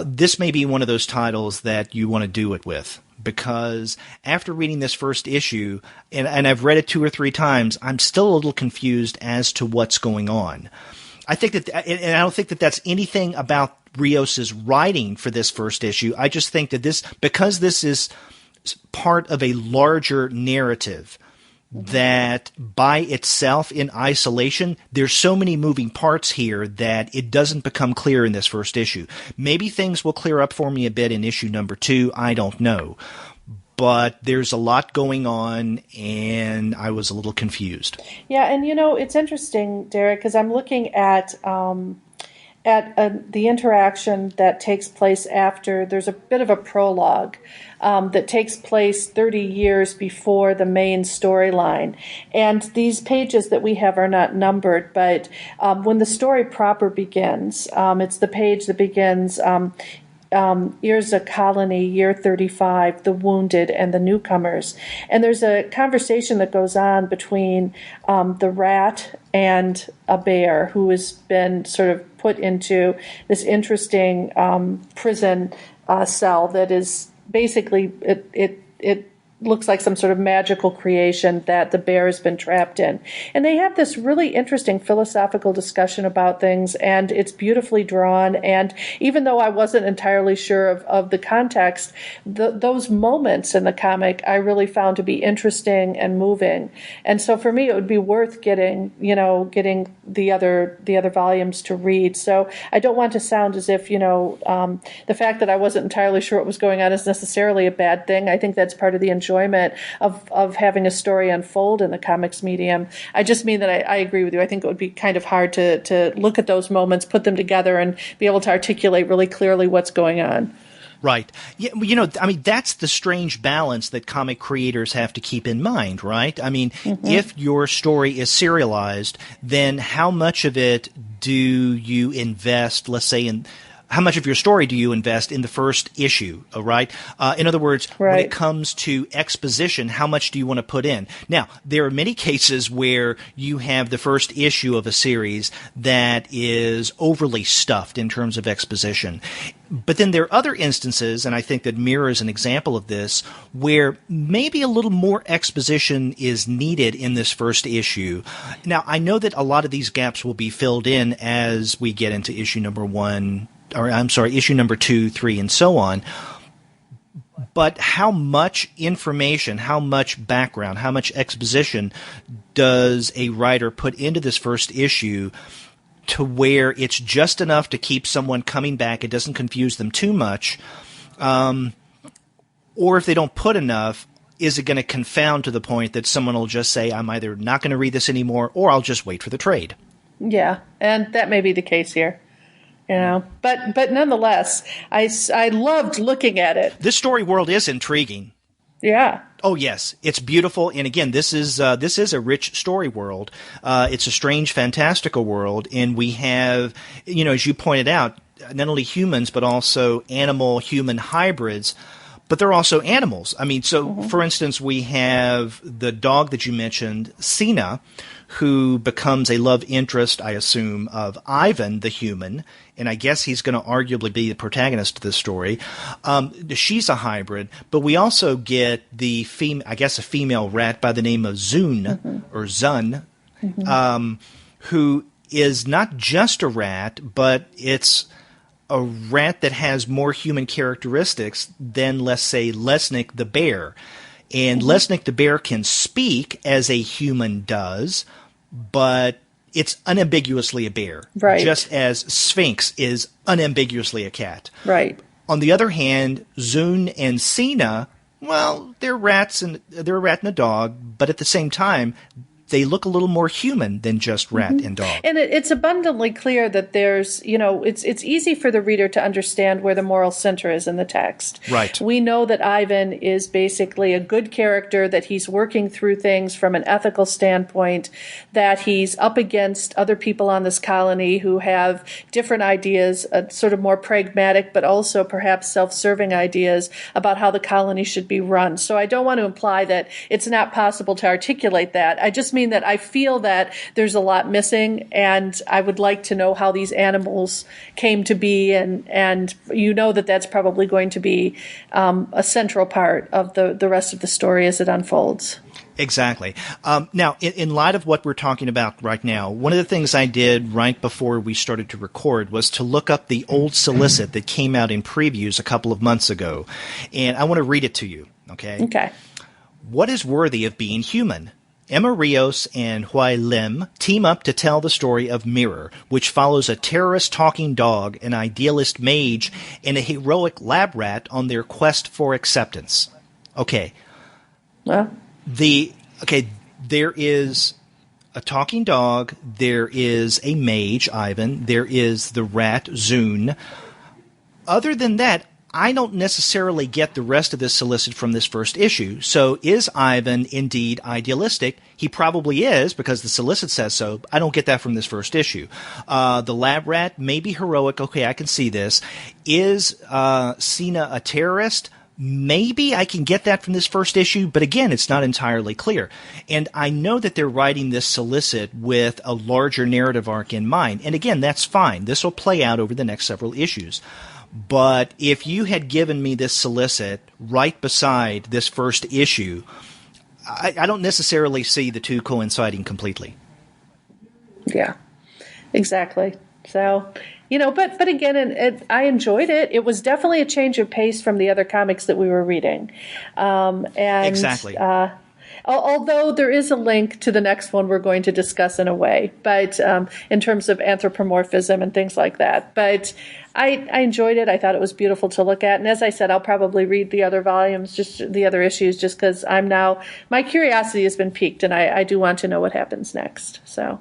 this may be one of those titles that you want to do it with, because after reading this first issue, and I've read it 2 or 3 times, I'm still a little confused as to what's going on. I think that, and I don't think that that's anything about Rios's writing for this first issue. I just think that because this is part of a larger narrative, that by itself in isolation, there's so many moving parts here that it doesn't become clear in this first issue. Maybe things will clear up for me a bit in issue number 2. I don't know. but there's a lot going on, and I was a little confused. Yeah, and it's interesting, Derek, because I'm looking at the interaction that takes place after. There's a bit of a prologue that takes place 30 years before the main storyline. And these pages that we have are not numbered, but when the story proper begins, it's the page that begins Irza Colony, year 35, the wounded and the newcomers. And there's a conversation that goes on between the rat and a bear who has been sort of put into this interesting prison cell that is basically, it looks like some sort of magical creation that the bear has been trapped in. And they have this really interesting philosophical discussion about things, and it's beautifully drawn. And even though I wasn't entirely sure of the context, those moments in the comic I really found to be interesting and moving. And so for me, it would be worth getting the other volumes to read. So I don't want to sound as if, the fact that I wasn't entirely sure what was going on is necessarily a bad thing. I think that's part of the enjoyment of having a story unfold in the comics medium. I just mean that I agree with you. I think it would be kind of hard to look at those moments, put them together, and be able to articulate really clearly what's going on. Right. Yeah, that's the strange balance that comic creators have to keep in mind, right? I mean, if your story is serialized, then how much of it do you invest, let's say, in how much of your story do you invest in the first issue, right? In other words, when it comes to exposition, how much do you want to put in? Now, there are many cases where you have the first issue of a series that is overly stuffed in terms of exposition. But then there are other instances, and I think that Mirror is an example of this, where maybe a little more exposition is needed in this first issue. Now, I know that a lot of these gaps will be filled in as we get into issue number 2, 3, and so on. But how much information, how much background, how much exposition does a writer put into this first issue to where it's just enough to keep someone coming back, it doesn't confuse them too much? Or if they don't put enough, is it going to confound to the point that someone will just say, I'm either not going to read this anymore, or I'll just wait for the trade? Yeah, and that may be the case here. But nonetheless, I loved looking at it. This story world is intriguing. Yeah. Oh yes, it's beautiful, and again, this is a rich story world. It's a strange, fantastical world, and we have, as you pointed out, not only humans but also animal-human hybrids. But they're also animals. I mean, so for instance, we have the dog that you mentioned, Cena, who becomes a love interest, I assume, of Ivan, the human, and I guess he's going to arguably be the protagonist of this story. She's a hybrid, but we also get a female rat by the name of Zun, or Zun, who is not just a rat, but it's a rat that has more human characteristics than, let's say, Lesnick the bear. And Lesnick the bear can speak as a human does, but it's unambiguously a bear. Right. Just as Sphinx is unambiguously a cat. Right. On the other hand, Zun and Cena, well, they're rats and they're a rat and a dog, but at the same time, they look a little more human than just rat and dog. And it's abundantly clear that there's, it's easy for the reader to understand where the moral center is in the text. Right. We know that Ivan is basically a good character, that he's working through things from an ethical standpoint, that he's up against other people on this colony who have different ideas, sort of more pragmatic, but also perhaps self-serving ideas about how the colony should be run. So I don't want to imply that it's not possible to articulate that. I just mean that I feel that there's a lot missing, and I would like to know how these animals came to be, and that's probably going to be a central part of the rest of the story as it unfolds. Exactly. Now, in light of what we're talking about right now, one of the things I did right before we started to record was to look up the old solicit that came out in previews a couple of months ago, and I want to read it to you, okay? Okay. What is worthy of being human? Emma Rios and Hwei Lim team up to tell the story of Mirror, which follows a terrorist talking dog, an idealist mage, and a heroic lab rat on their quest for acceptance. Okay. Well, there is a talking dog, there is a mage, Ivan, there is the rat, Zune. Other than that, I don't necessarily get the rest of this solicit from this first issue. So is Ivan indeed idealistic? He probably is, because the solicit says so. I don't get that from this first issue. The lab rat may be heroic. Okay, I can see this. Is Cena a terrorist? Maybe I can get that from this first issue, but again, it's not entirely clear. And I know that they're writing this solicit with a larger narrative arc in mind. And again, that's fine. This will play out over the next several issues. But if you had given me this solicit right beside this first issue, I don't necessarily see the two coinciding completely. Yeah, exactly. So, but again, I enjoyed it. It was definitely a change of pace from the other comics that we were reading. Exactly. Although there is a link to the next one we're going to discuss in a way, but in terms of anthropomorphism and things like that. But I enjoyed it. I thought it was beautiful to look at. And as I said, I'll probably read the other volumes, just the other issues, just because my curiosity has been piqued, and I do want to know what happens next. So.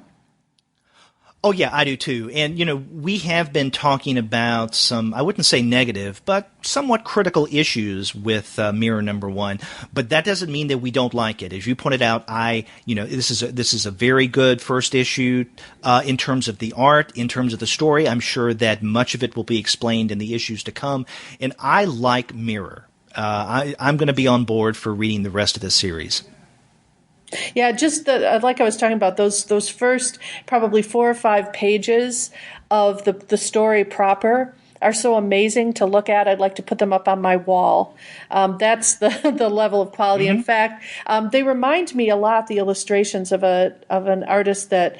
Oh, yeah, I do too. And, we have been talking about some, I wouldn't say negative, but somewhat critical issues with Mirror number 1. But that doesn't mean that we don't like it. As you pointed out, this is a very good first issue in terms of the art, in terms of the story. I'm sure that much of it will be explained in the issues to come. And I like Mirror. I'm going to be on board for reading the rest of this series. Yeah, just like I was talking about, those first probably 4 or 5 pages of the story proper are so amazing to look at. I'd like to put them up on my wall. That's the level of quality. Mm-hmm. In fact, they remind me a lot, the illustrations of an artist that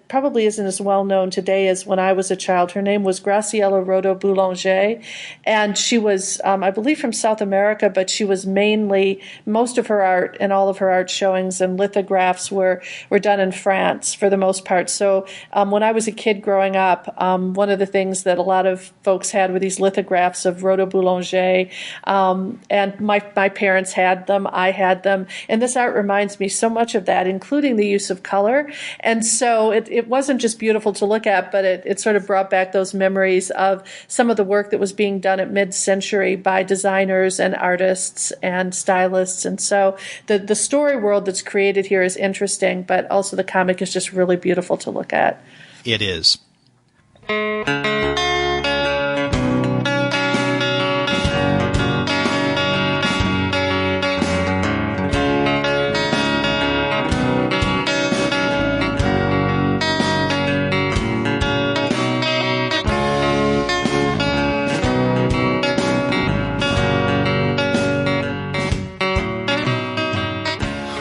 probably isn't as well known today as when I was a child. Her name was Graciela Rodo Boulanger, and she was, I believe, from South America, but she was mainly, most of her art and all of her art showings and lithographs were done in France for the most part. So when I was a kid growing up, one of the things that a lot of folks had were these lithographs of Rodo Boulanger, and my parents had them, I had them, and this art reminds me so much of that, including the use of color. And so it wasn't just beautiful to look at, but it sort of brought back those memories of some of the work that was being done at mid-century by designers and artists and stylists. And so the story world that's created here is interesting, but also the comic is just really beautiful to look at. It is.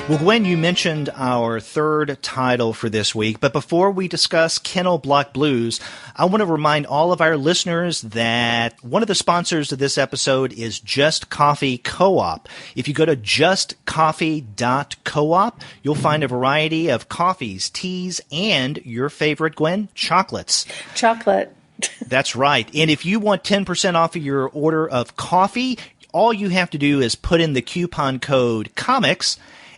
Well, Gwen, you mentioned our third title for this week, but before we discuss Kennel Block Blues, I want to remind all of our listeners that one of the sponsors of this episode is Just Coffee Co-op. If you go to justcoffee.coop, you'll find a variety of coffees, teas, and your favorite, Gwen, chocolates. Chocolate. That's right. And if you want 10% off of your order of coffee, all you have to do is put in the coupon code COMICS,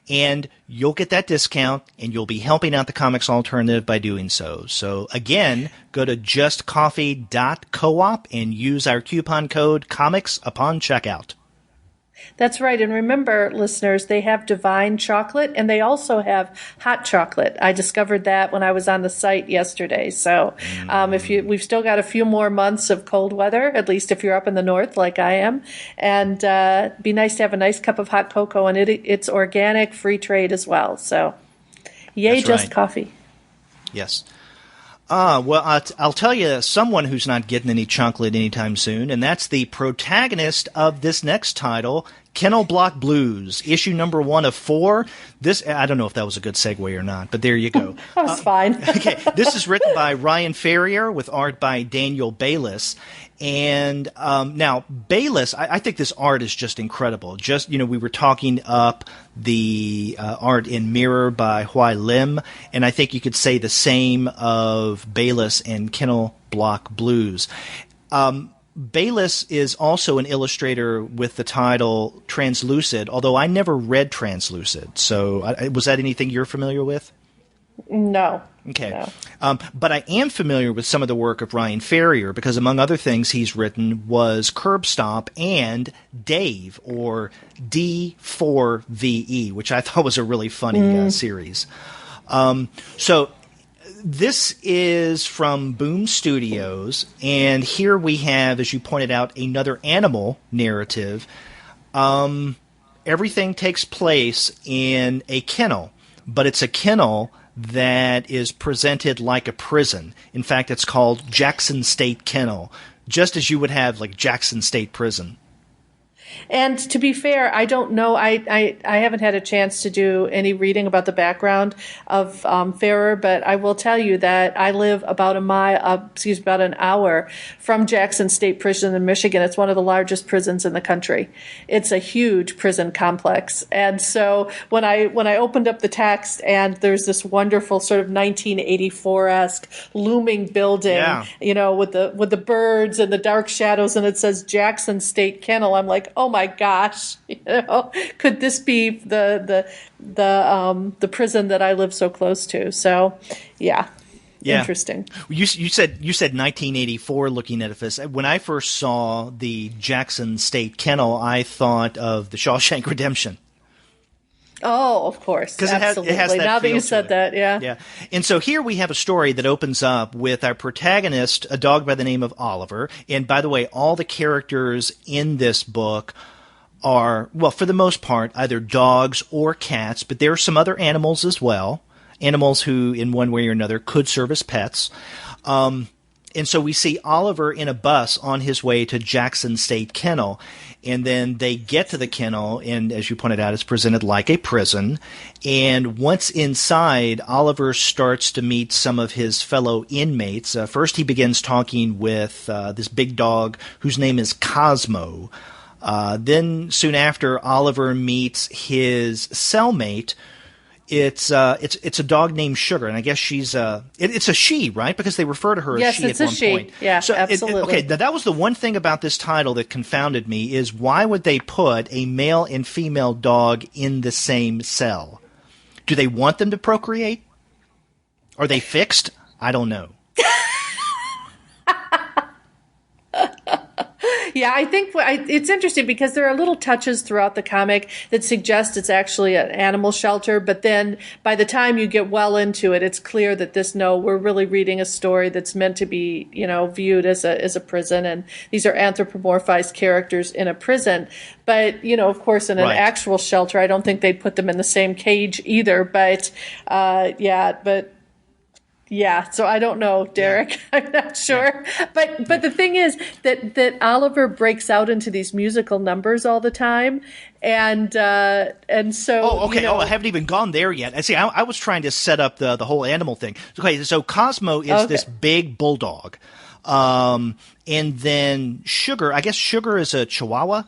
and you'll get that discount, and you'll be helping out the Comics Alternative by doing so. So, again, go to justcoffee.coop and use our coupon code COMICS upon checkout. That's right. And remember, listeners, they have divine chocolate, and they also have hot chocolate. I discovered that when I was on the site yesterday. So we've still got a few more months of cold weather, at least if you're up in the north like I am. And it'd be nice to have a nice cup of hot cocoa, and it's organic, free trade as well. So yay, That's Just right. Coffee. Yes. Well, I'll tell you someone who's not getting any chocolate anytime soon, and that's the protagonist of this next title, Kennel Block Blues, issue number 1 of 4. I don't know if that was a good segue or not, but there you go. That was fine. Okay, this is written by Ryan Ferrier with art by Daniel Bayliss. And now, Bayliss, I think this art is just incredible. Just, we were talking up the art in Mirror by Hwei Lim, and I think you could say the same of Bayliss and Kennel Block Blues. Bayliss is also an illustrator with the title Translucid, although I never read Translucid. So was that anything you're familiar with? No. Okay. No. But I am familiar with some of the work of Ryan Ferrier because, among other things he's written, was Curb Stomp and Dave, or D4VE, which I thought was a really funny series. So this is from Boom Studios, and here we have, as you pointed out, another animal narrative. Everything takes place in a kennel, but it's a kennel that is presented like a prison. In fact, it's called Jackson State Kennel, just as you would have like Jackson State Prison. And to be fair, I don't know. I haven't had a chance to do any reading about the background of Ferrier, but I will tell you that I live about about an hour from Jackson State Prison in Michigan. It's one of the largest prisons in the country. It's a huge prison complex. And so when I opened up the text, and there's this wonderful sort of 1984-esque looming building, with the birds and the dark shadows, and it says Jackson State Kennel, I'm like, oh my gosh, could this be the prison that I live so close to? So, yeah. Interesting. You said 1984 looking at this. When I first saw the Jackson State Kennel, I thought of the Shawshank Redemption. Oh, of course. Because it has that now that feel you said that, yeah. Yeah. And so here we have a story that opens up with our protagonist, a dog by the name of Oliver. And by the way, all the characters in this book are, well, for the most part, either dogs or cats, but there are some other animals as well. Animals who, in one way or another, could serve as pets. And so we see Oliver in a bus on his way to Jackson State Kennel. And then they get to the kennel, and as you pointed out, it's presented like a prison. And once inside, Oliver starts to meet some of his fellow inmates. First, he begins talking with this big dog whose name is Cosmo. Then, soon after, Oliver meets his cellmate. It's a dog named Sugar, and I guess she's it's a she, right? Because they refer to her as she at one point. Yeah, so absolutely. Okay, that was the one thing about this title that confounded me, is why would they put a male and female dog in the same cell? Do they want them to procreate? Are they fixed? I don't know. Yeah, I think it's interesting because there are little touches throughout the comic that suggest it's actually an animal shelter, but then by the time you get well into it, it's clear that we're really reading a story that's meant to be, viewed as a prison, and these are anthropomorphized characters in a prison. But, of course, in an actual shelter, I don't think they'd put them in the same cage either, but yeah, so I don't know, Derek. Yeah. I'm not sure. Yeah. But the thing is that Oliver breaks out into these musical numbers all the time. And so... Oh, okay. I haven't even gone there yet. I was trying to set up the whole animal thing. Okay, so Cosmo is this big bulldog. And then Sugar, I guess Sugar is a Chihuahua?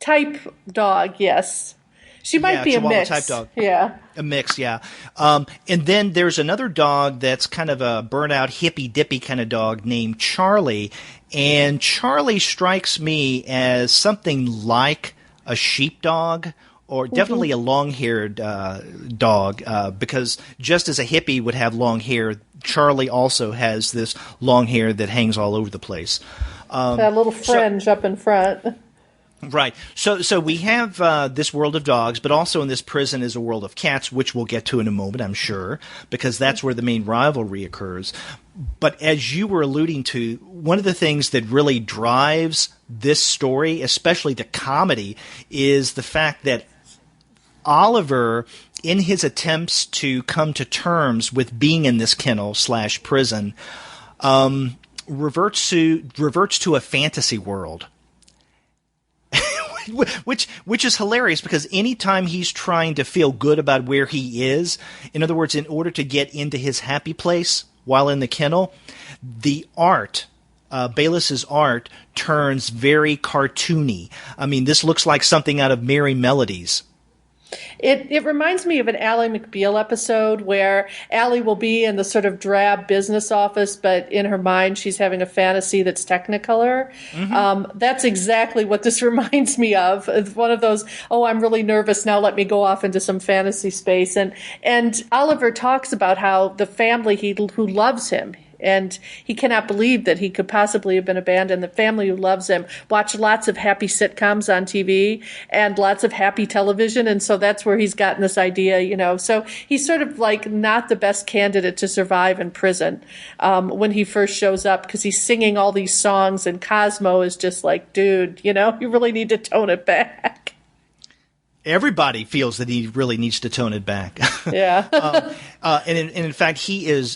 Type dog, yes. She might be a mix. Type dog. Yeah. A mix, yeah. And then there's another dog that's kind of a burnout, hippy-dippy kind of dog named Charlie. And Charlie strikes me as something like a sheepdog, or definitely a long-haired dog, because just as a hippie would have long hair, Charlie also has this long hair that hangs all over the place. That little fringe up in front. Right. So we have this world of dogs, but also in this prison is a world of cats, which we'll get to in a moment, I'm sure, because that's where the main rivalry occurs. But as you were alluding to, one of the things that really drives this story, especially the comedy, is the fact that Oliver, in his attempts to come to terms with being in this kennel/prison, reverts to a fantasy world. Which is hilarious, because anytime he's trying to feel good about where he is, in other words, in order to get into his happy place while in the kennel, the art, Bayliss's art, turns very cartoony. I mean, this looks like something out of Merry Melodies. It reminds me of an Ally McBeal episode where Ally will be in the sort of drab business office, but in her mind she's having a fantasy that's Technicolor. That's exactly what this reminds me of. It's one of those, oh, I'm really nervous now, let me go off into some fantasy space. And Oliver talks about how the family who loves him, and he cannot believe that he could possibly have been abandoned. The family who loves him watch lots of happy sitcoms on TV and lots of happy television. And so that's where he's gotten this idea, So he's sort of like not the best candidate to survive in prison when he first shows up, because he's singing all these songs and Cosmo is just like, dude, you really need to tone it back. Everybody feels that he really needs to tone it back. Yeah. And in fact,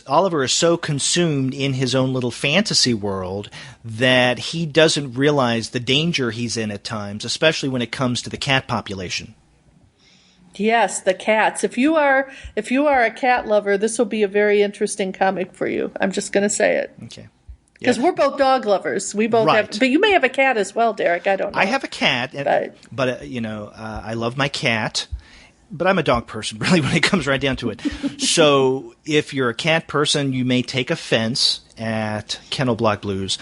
Oliver is so consumed in his own little fantasy world that he doesn't realize the danger he's in at times, especially when it comes to the cat population. Yes, the cats. If you are a cat lover, this will be a very interesting comic for you. I'm just going to say it. Okay. Because we're both dog lovers. We both have, but you may have a cat as well, Derek. I don't know. I have a cat, but I love my cat. But I'm a dog person, really, when it comes right down to it. So if you're a cat person, you may take offense at Kennel Block Blues.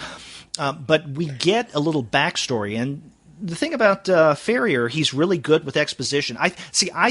But we get a little backstory, and the thing about Ferrier, he's really good with exposition. I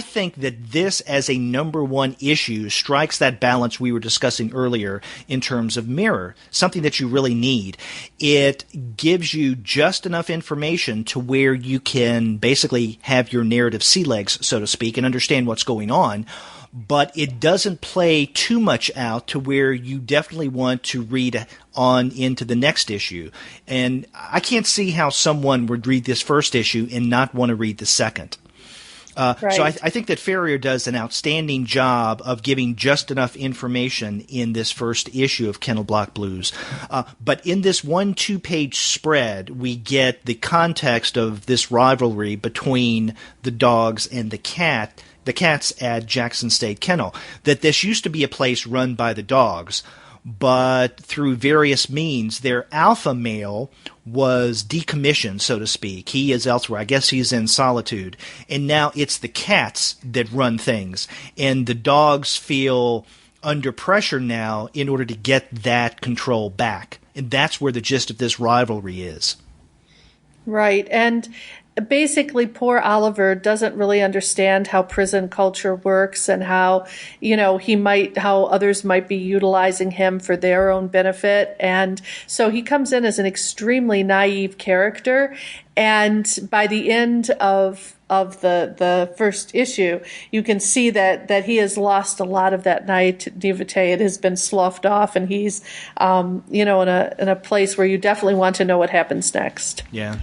think that this, as a number one issue, strikes that balance we were discussing earlier in terms of mirror, something that you really need. It gives you just enough information to where you can basically have your narrative sea legs, so to speak, and understand what's going on. But it doesn't play too much out to where you definitely want to read on into the next issue. And I can't see how someone would read this first issue and not want to read the second. Right. So I think that Ferrier does an outstanding job of giving just enough information in this first issue of Kennel Block Blues. But in this 1-2-page spread, we get the context of this rivalry between the dogs and the cats at Jackson State Kennel, that this used to be a place run by the dogs, but through various means, their alpha male was decommissioned, so to speak. He is elsewhere. I guess he's in solitude. And now it's the cats that run things. And the dogs feel under pressure now in order to get that control back. And that's where the gist of this rivalry is. Right. And basically, poor Oliver doesn't really understand how prison culture works and how, how others might be utilizing him for their own benefit. And so he comes in as an extremely naive character. And by the end of the first issue, you can see that he has lost a lot of that naivete. It has been sloughed off, and he's, in a place where you definitely want to know what happens next. Yeah.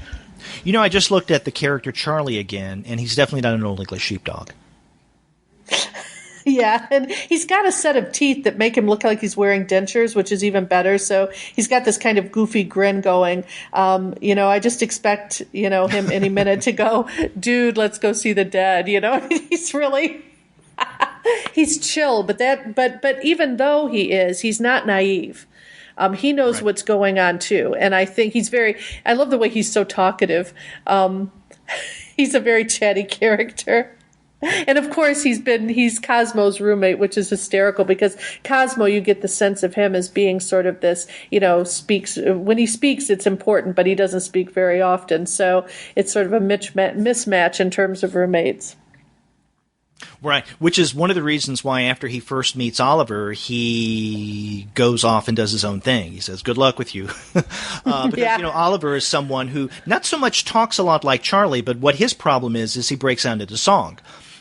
I just looked at the character Charlie again, and he's definitely not an Old English sheepdog. Yeah, and he's got a set of teeth that make him look like he's wearing dentures, which is even better. So he's got this kind of goofy grin going. I just expect, him any minute to go, dude, let's go see the dead. He's really, he's chill. But even though he's not naive. He knows what's going on too. And I think I love the way he's so talkative. He's a very chatty character. And of course he's Cosmo's roommate, which is hysterical because Cosmo, you get the sense of him as being sort of this, when he speaks, it's important, but he doesn't speak very often. So it's sort of a mismatch in terms of roommates. Right, which is one of the reasons why after he first meets Oliver, he goes off and does his own thing. He says, good luck with you. Because, Oliver is someone who not so much talks a lot like Charlie, but what his problem is he breaks out into song.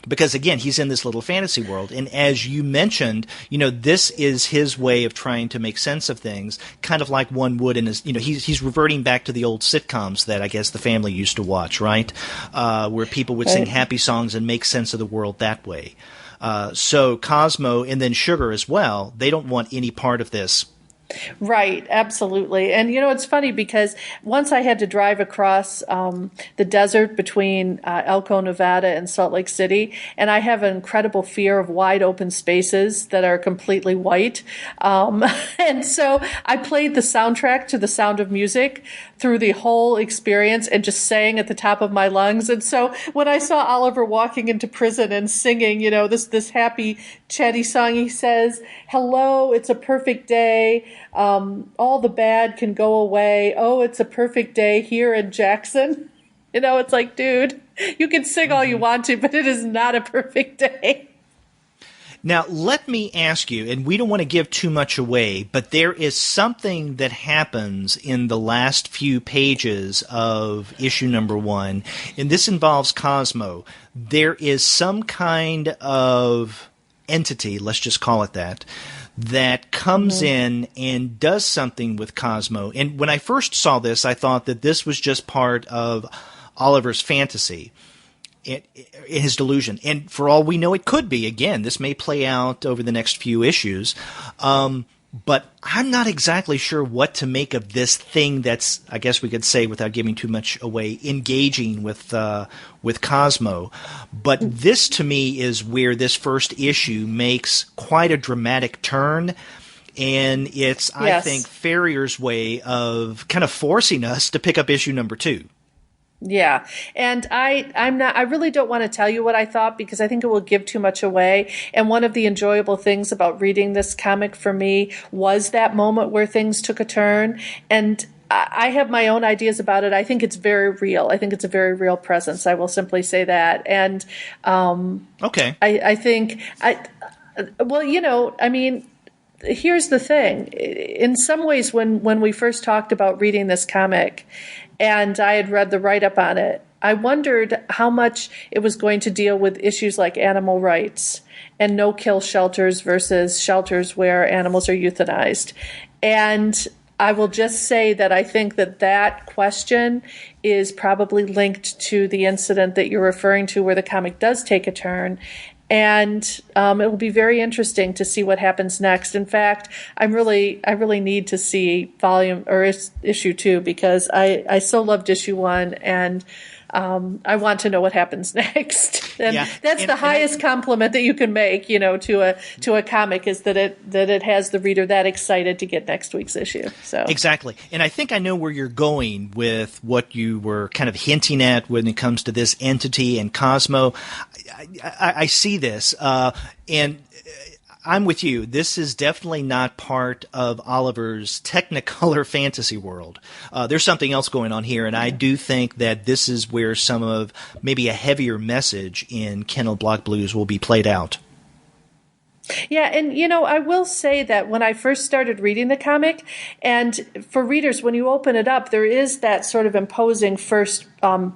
Because, again, he's in this little fantasy world. And as you mentioned, this is his way of trying to make sense of things, kind of like one would in his, he's reverting back to the old sitcoms that I guess the family used to watch, right? Where people would sing happy songs and make sense of the world that way. So Cosmo and then Sugar as well, they don't want any part of this Right, absolutely. And it's funny because once I had to drive across the desert between Elko, Nevada and Salt Lake City, and I have an incredible fear of wide open spaces that are completely white. And so I played the soundtrack to The Sound of Music through the whole experience and just sang at the top of my lungs. And so when I saw Oliver walking into prison and singing, this happy, chatty song, he says, "Hello, it's a perfect day. All the bad can go away. Oh, it's a perfect day here in Jackson." It's like, dude, you can sing all you want to, but it is not a perfect day. Now, let me ask you, and we don't want to give too much away, but there is something that happens in the last few pages of issue number 1, and this involves Cosmo. There is some kind of entity, let's just call it that comes in and does something with Cosmo. And when I first saw this, I thought that this was just part of Oliver's fantasy, his delusion. And for all we know, it could be. Again, this may play out over the next few issues. But I'm not exactly sure what to make of this thing that's, I guess we could say without giving too much away, engaging with Cosmo. But this, to me, is where this first issue makes quite a dramatic turn. And it's, I think, Ferrier's way of kind of forcing us to pick up issue number 2. Yeah. And I really don't want to tell you what I thought because I think it will give too much away. And one of the enjoyable things about reading this comic for me was that moment where things took a turn. And I have my own ideas about it. I think it's very real. I think it's a very real presence. I will simply say that. And, okay. I think here's the thing. In some ways, when we first talked about reading this comic, and I had read the write-up on it, I wondered how much it was going to deal with issues like animal rights and no-kill shelters versus shelters where animals are euthanized. And I will just say that I think that question is probably linked to the incident that you're referring to where the comic does take a turn. And it will be very interesting to see what happens next. In fact, I really need to see issue 2 because I so loved issue 1 and I want to know what happens next. And that's the highest compliment that you can make, to a comic is that it has the reader that excited to get next week's issue. So exactly. And I think I know where you're going with what you were kind of hinting at when it comes to this entity and Cosmo. I see this, and I'm with you. This is definitely not part of Oliver's Technicolor fantasy world. There's something else going on here, and I do think that this is where some of maybe a heavier message in Kennel Block Blues will be played out. Yeah, and I will say that when I first started reading the comic, and for readers, when you open it up, there is that sort of imposing first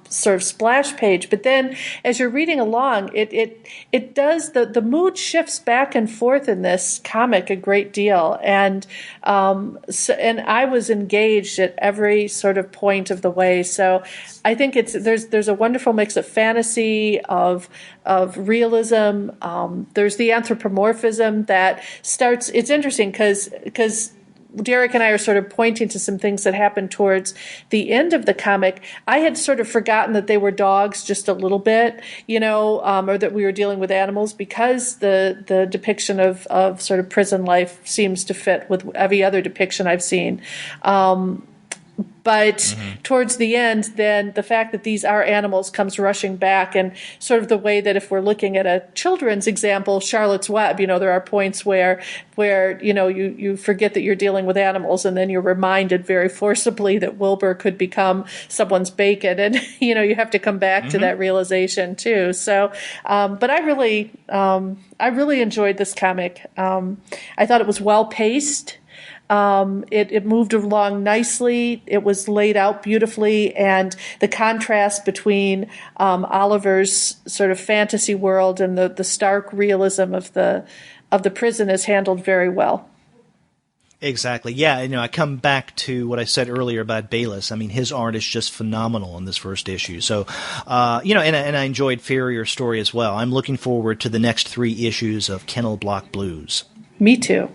sort of splash page. But then as you're reading along, it does, the mood shifts back and forth in this comic a great deal. And and I was engaged at every sort of point of the way. So I think there's a wonderful mix of fantasy, of realism. There's the anthropomorphism that starts. It's interesting because Derek and I are sort of pointing to some things that happened towards the end of the comic. I had sort of forgotten that they were dogs just a little bit, or that we were dealing with animals because the depiction of sort of prison life seems to fit with every other depiction I've seen. But towards the end, then the fact that these are animals comes rushing back, and sort of the way that if we're looking at a children's example, Charlotte's Web, there are points where you forget that you're dealing with animals, and then you're reminded very forcibly that Wilbur could become someone's bacon, and you have to come back to that realization too. So, but I really enjoyed this comic. I thought it was well paced. It moved along nicely. It was laid out beautifully, and the contrast between Oliver's sort of fantasy world and the stark realism of the prison is handled very well. Exactly. Yeah, I come back to what I said earlier about Bayliss. I mean, his art is just phenomenal in this first issue. So, and I enjoyed Ferrier's story as well. I'm looking forward to the next 3 issues of Kennel Block Blues. Me too.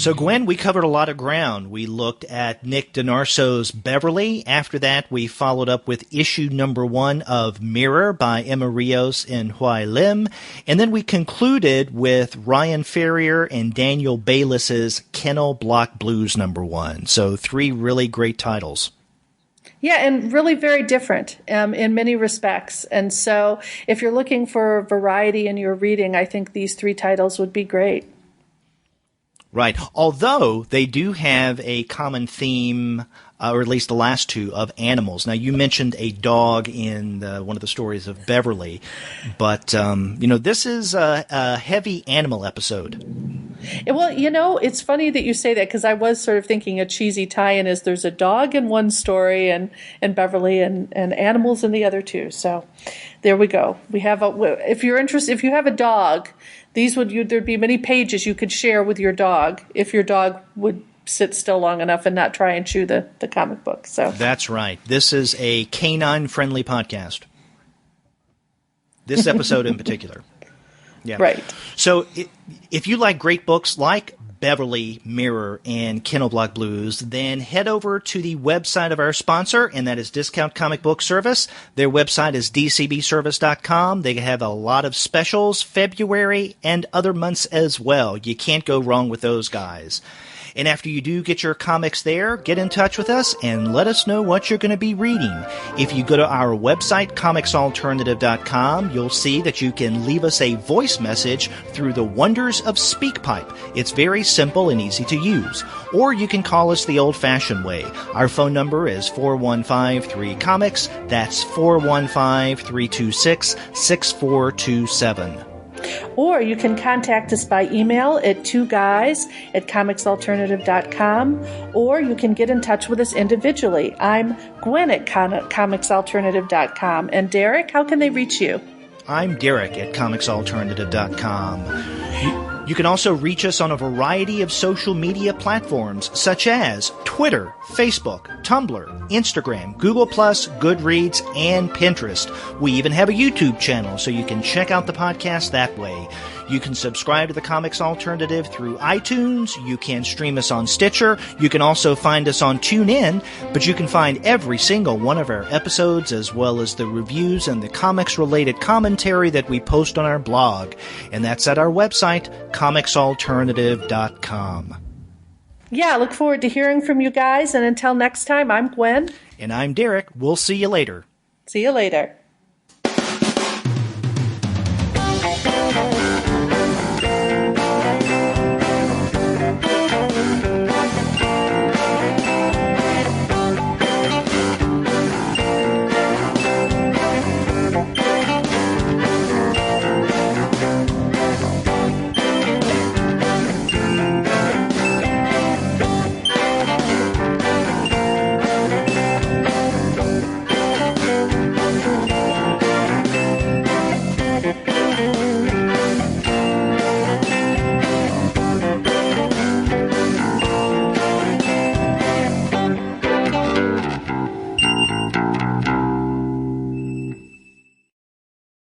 So, Gwen, we covered a lot of ground. We looked at Nick Drnaso's Beverly. After that, we followed up with issue number 1 of Mirror by Emma Rios and Hwei Lim. And then we concluded with Ryan Ferrier and Daniel Bayliss's Kennel Block Blues number 1. So 3 really great titles. Yeah, and really very different in many respects. And so if you're looking for variety in your reading, I think these 3 titles would be great. Right. Although they do have a common theme, or at least the last 2, of animals. Now, you mentioned a dog in one of the stories of Beverly, but, this is a heavy animal episode. Well, it's funny that you say that, because I was sort of thinking a cheesy tie-in is there's a dog in one story and Beverly and animals in the other 2. So there we go. We have if you're interested, if you have a dog, there'd be many pages you could share with your dog if your dog would sit still long enough and not try and chew the comic book. So that's right. This is a canine-friendly podcast. This episode in particular. Yeah. Right. So if you like great books like Beverly, Mirror, and Kennel Block Blues, then head over to the website of our sponsor, and that is Discount Comic Book Service. Their website is dcbservice.com. They have a lot of specials, February, and other months as well. You can't go wrong with those guys. And after you do get your comics there, get in touch with us and let us know what you're going to be reading. If you go to our website, comicsalternative.com, you'll see that you can leave us a voice message through the wonders of SpeakPipe. It's very simple and easy to use. Or you can call us the old-fashioned way. Our phone number is 415-3-COMICS. That's 415-326-6427. Or you can contact us by email at 2guys@comicsalternative.com, or you can get in touch with us individually. I'm Gwen at comicsalternative.com. And Derek, how can they reach you? I'm Derek at comicsalternative.com. You can also reach us on a variety of social media platforms such as Twitter, Facebook, Tumblr, Instagram, Google+, Goodreads, and Pinterest. We even have a YouTube channel, so you can check out the podcast that way. You can subscribe to the Comics Alternative through iTunes. You can stream us on Stitcher. You can also find us on TuneIn, but you can find every single one of our episodes as well as the reviews and the comics-related commentary that we post on our blog. And that's at our website, comicsalternative.com. Yeah, I look forward to hearing from you guys. And until next time, I'm Gwen. And I'm Derek. We'll see you later. See you later.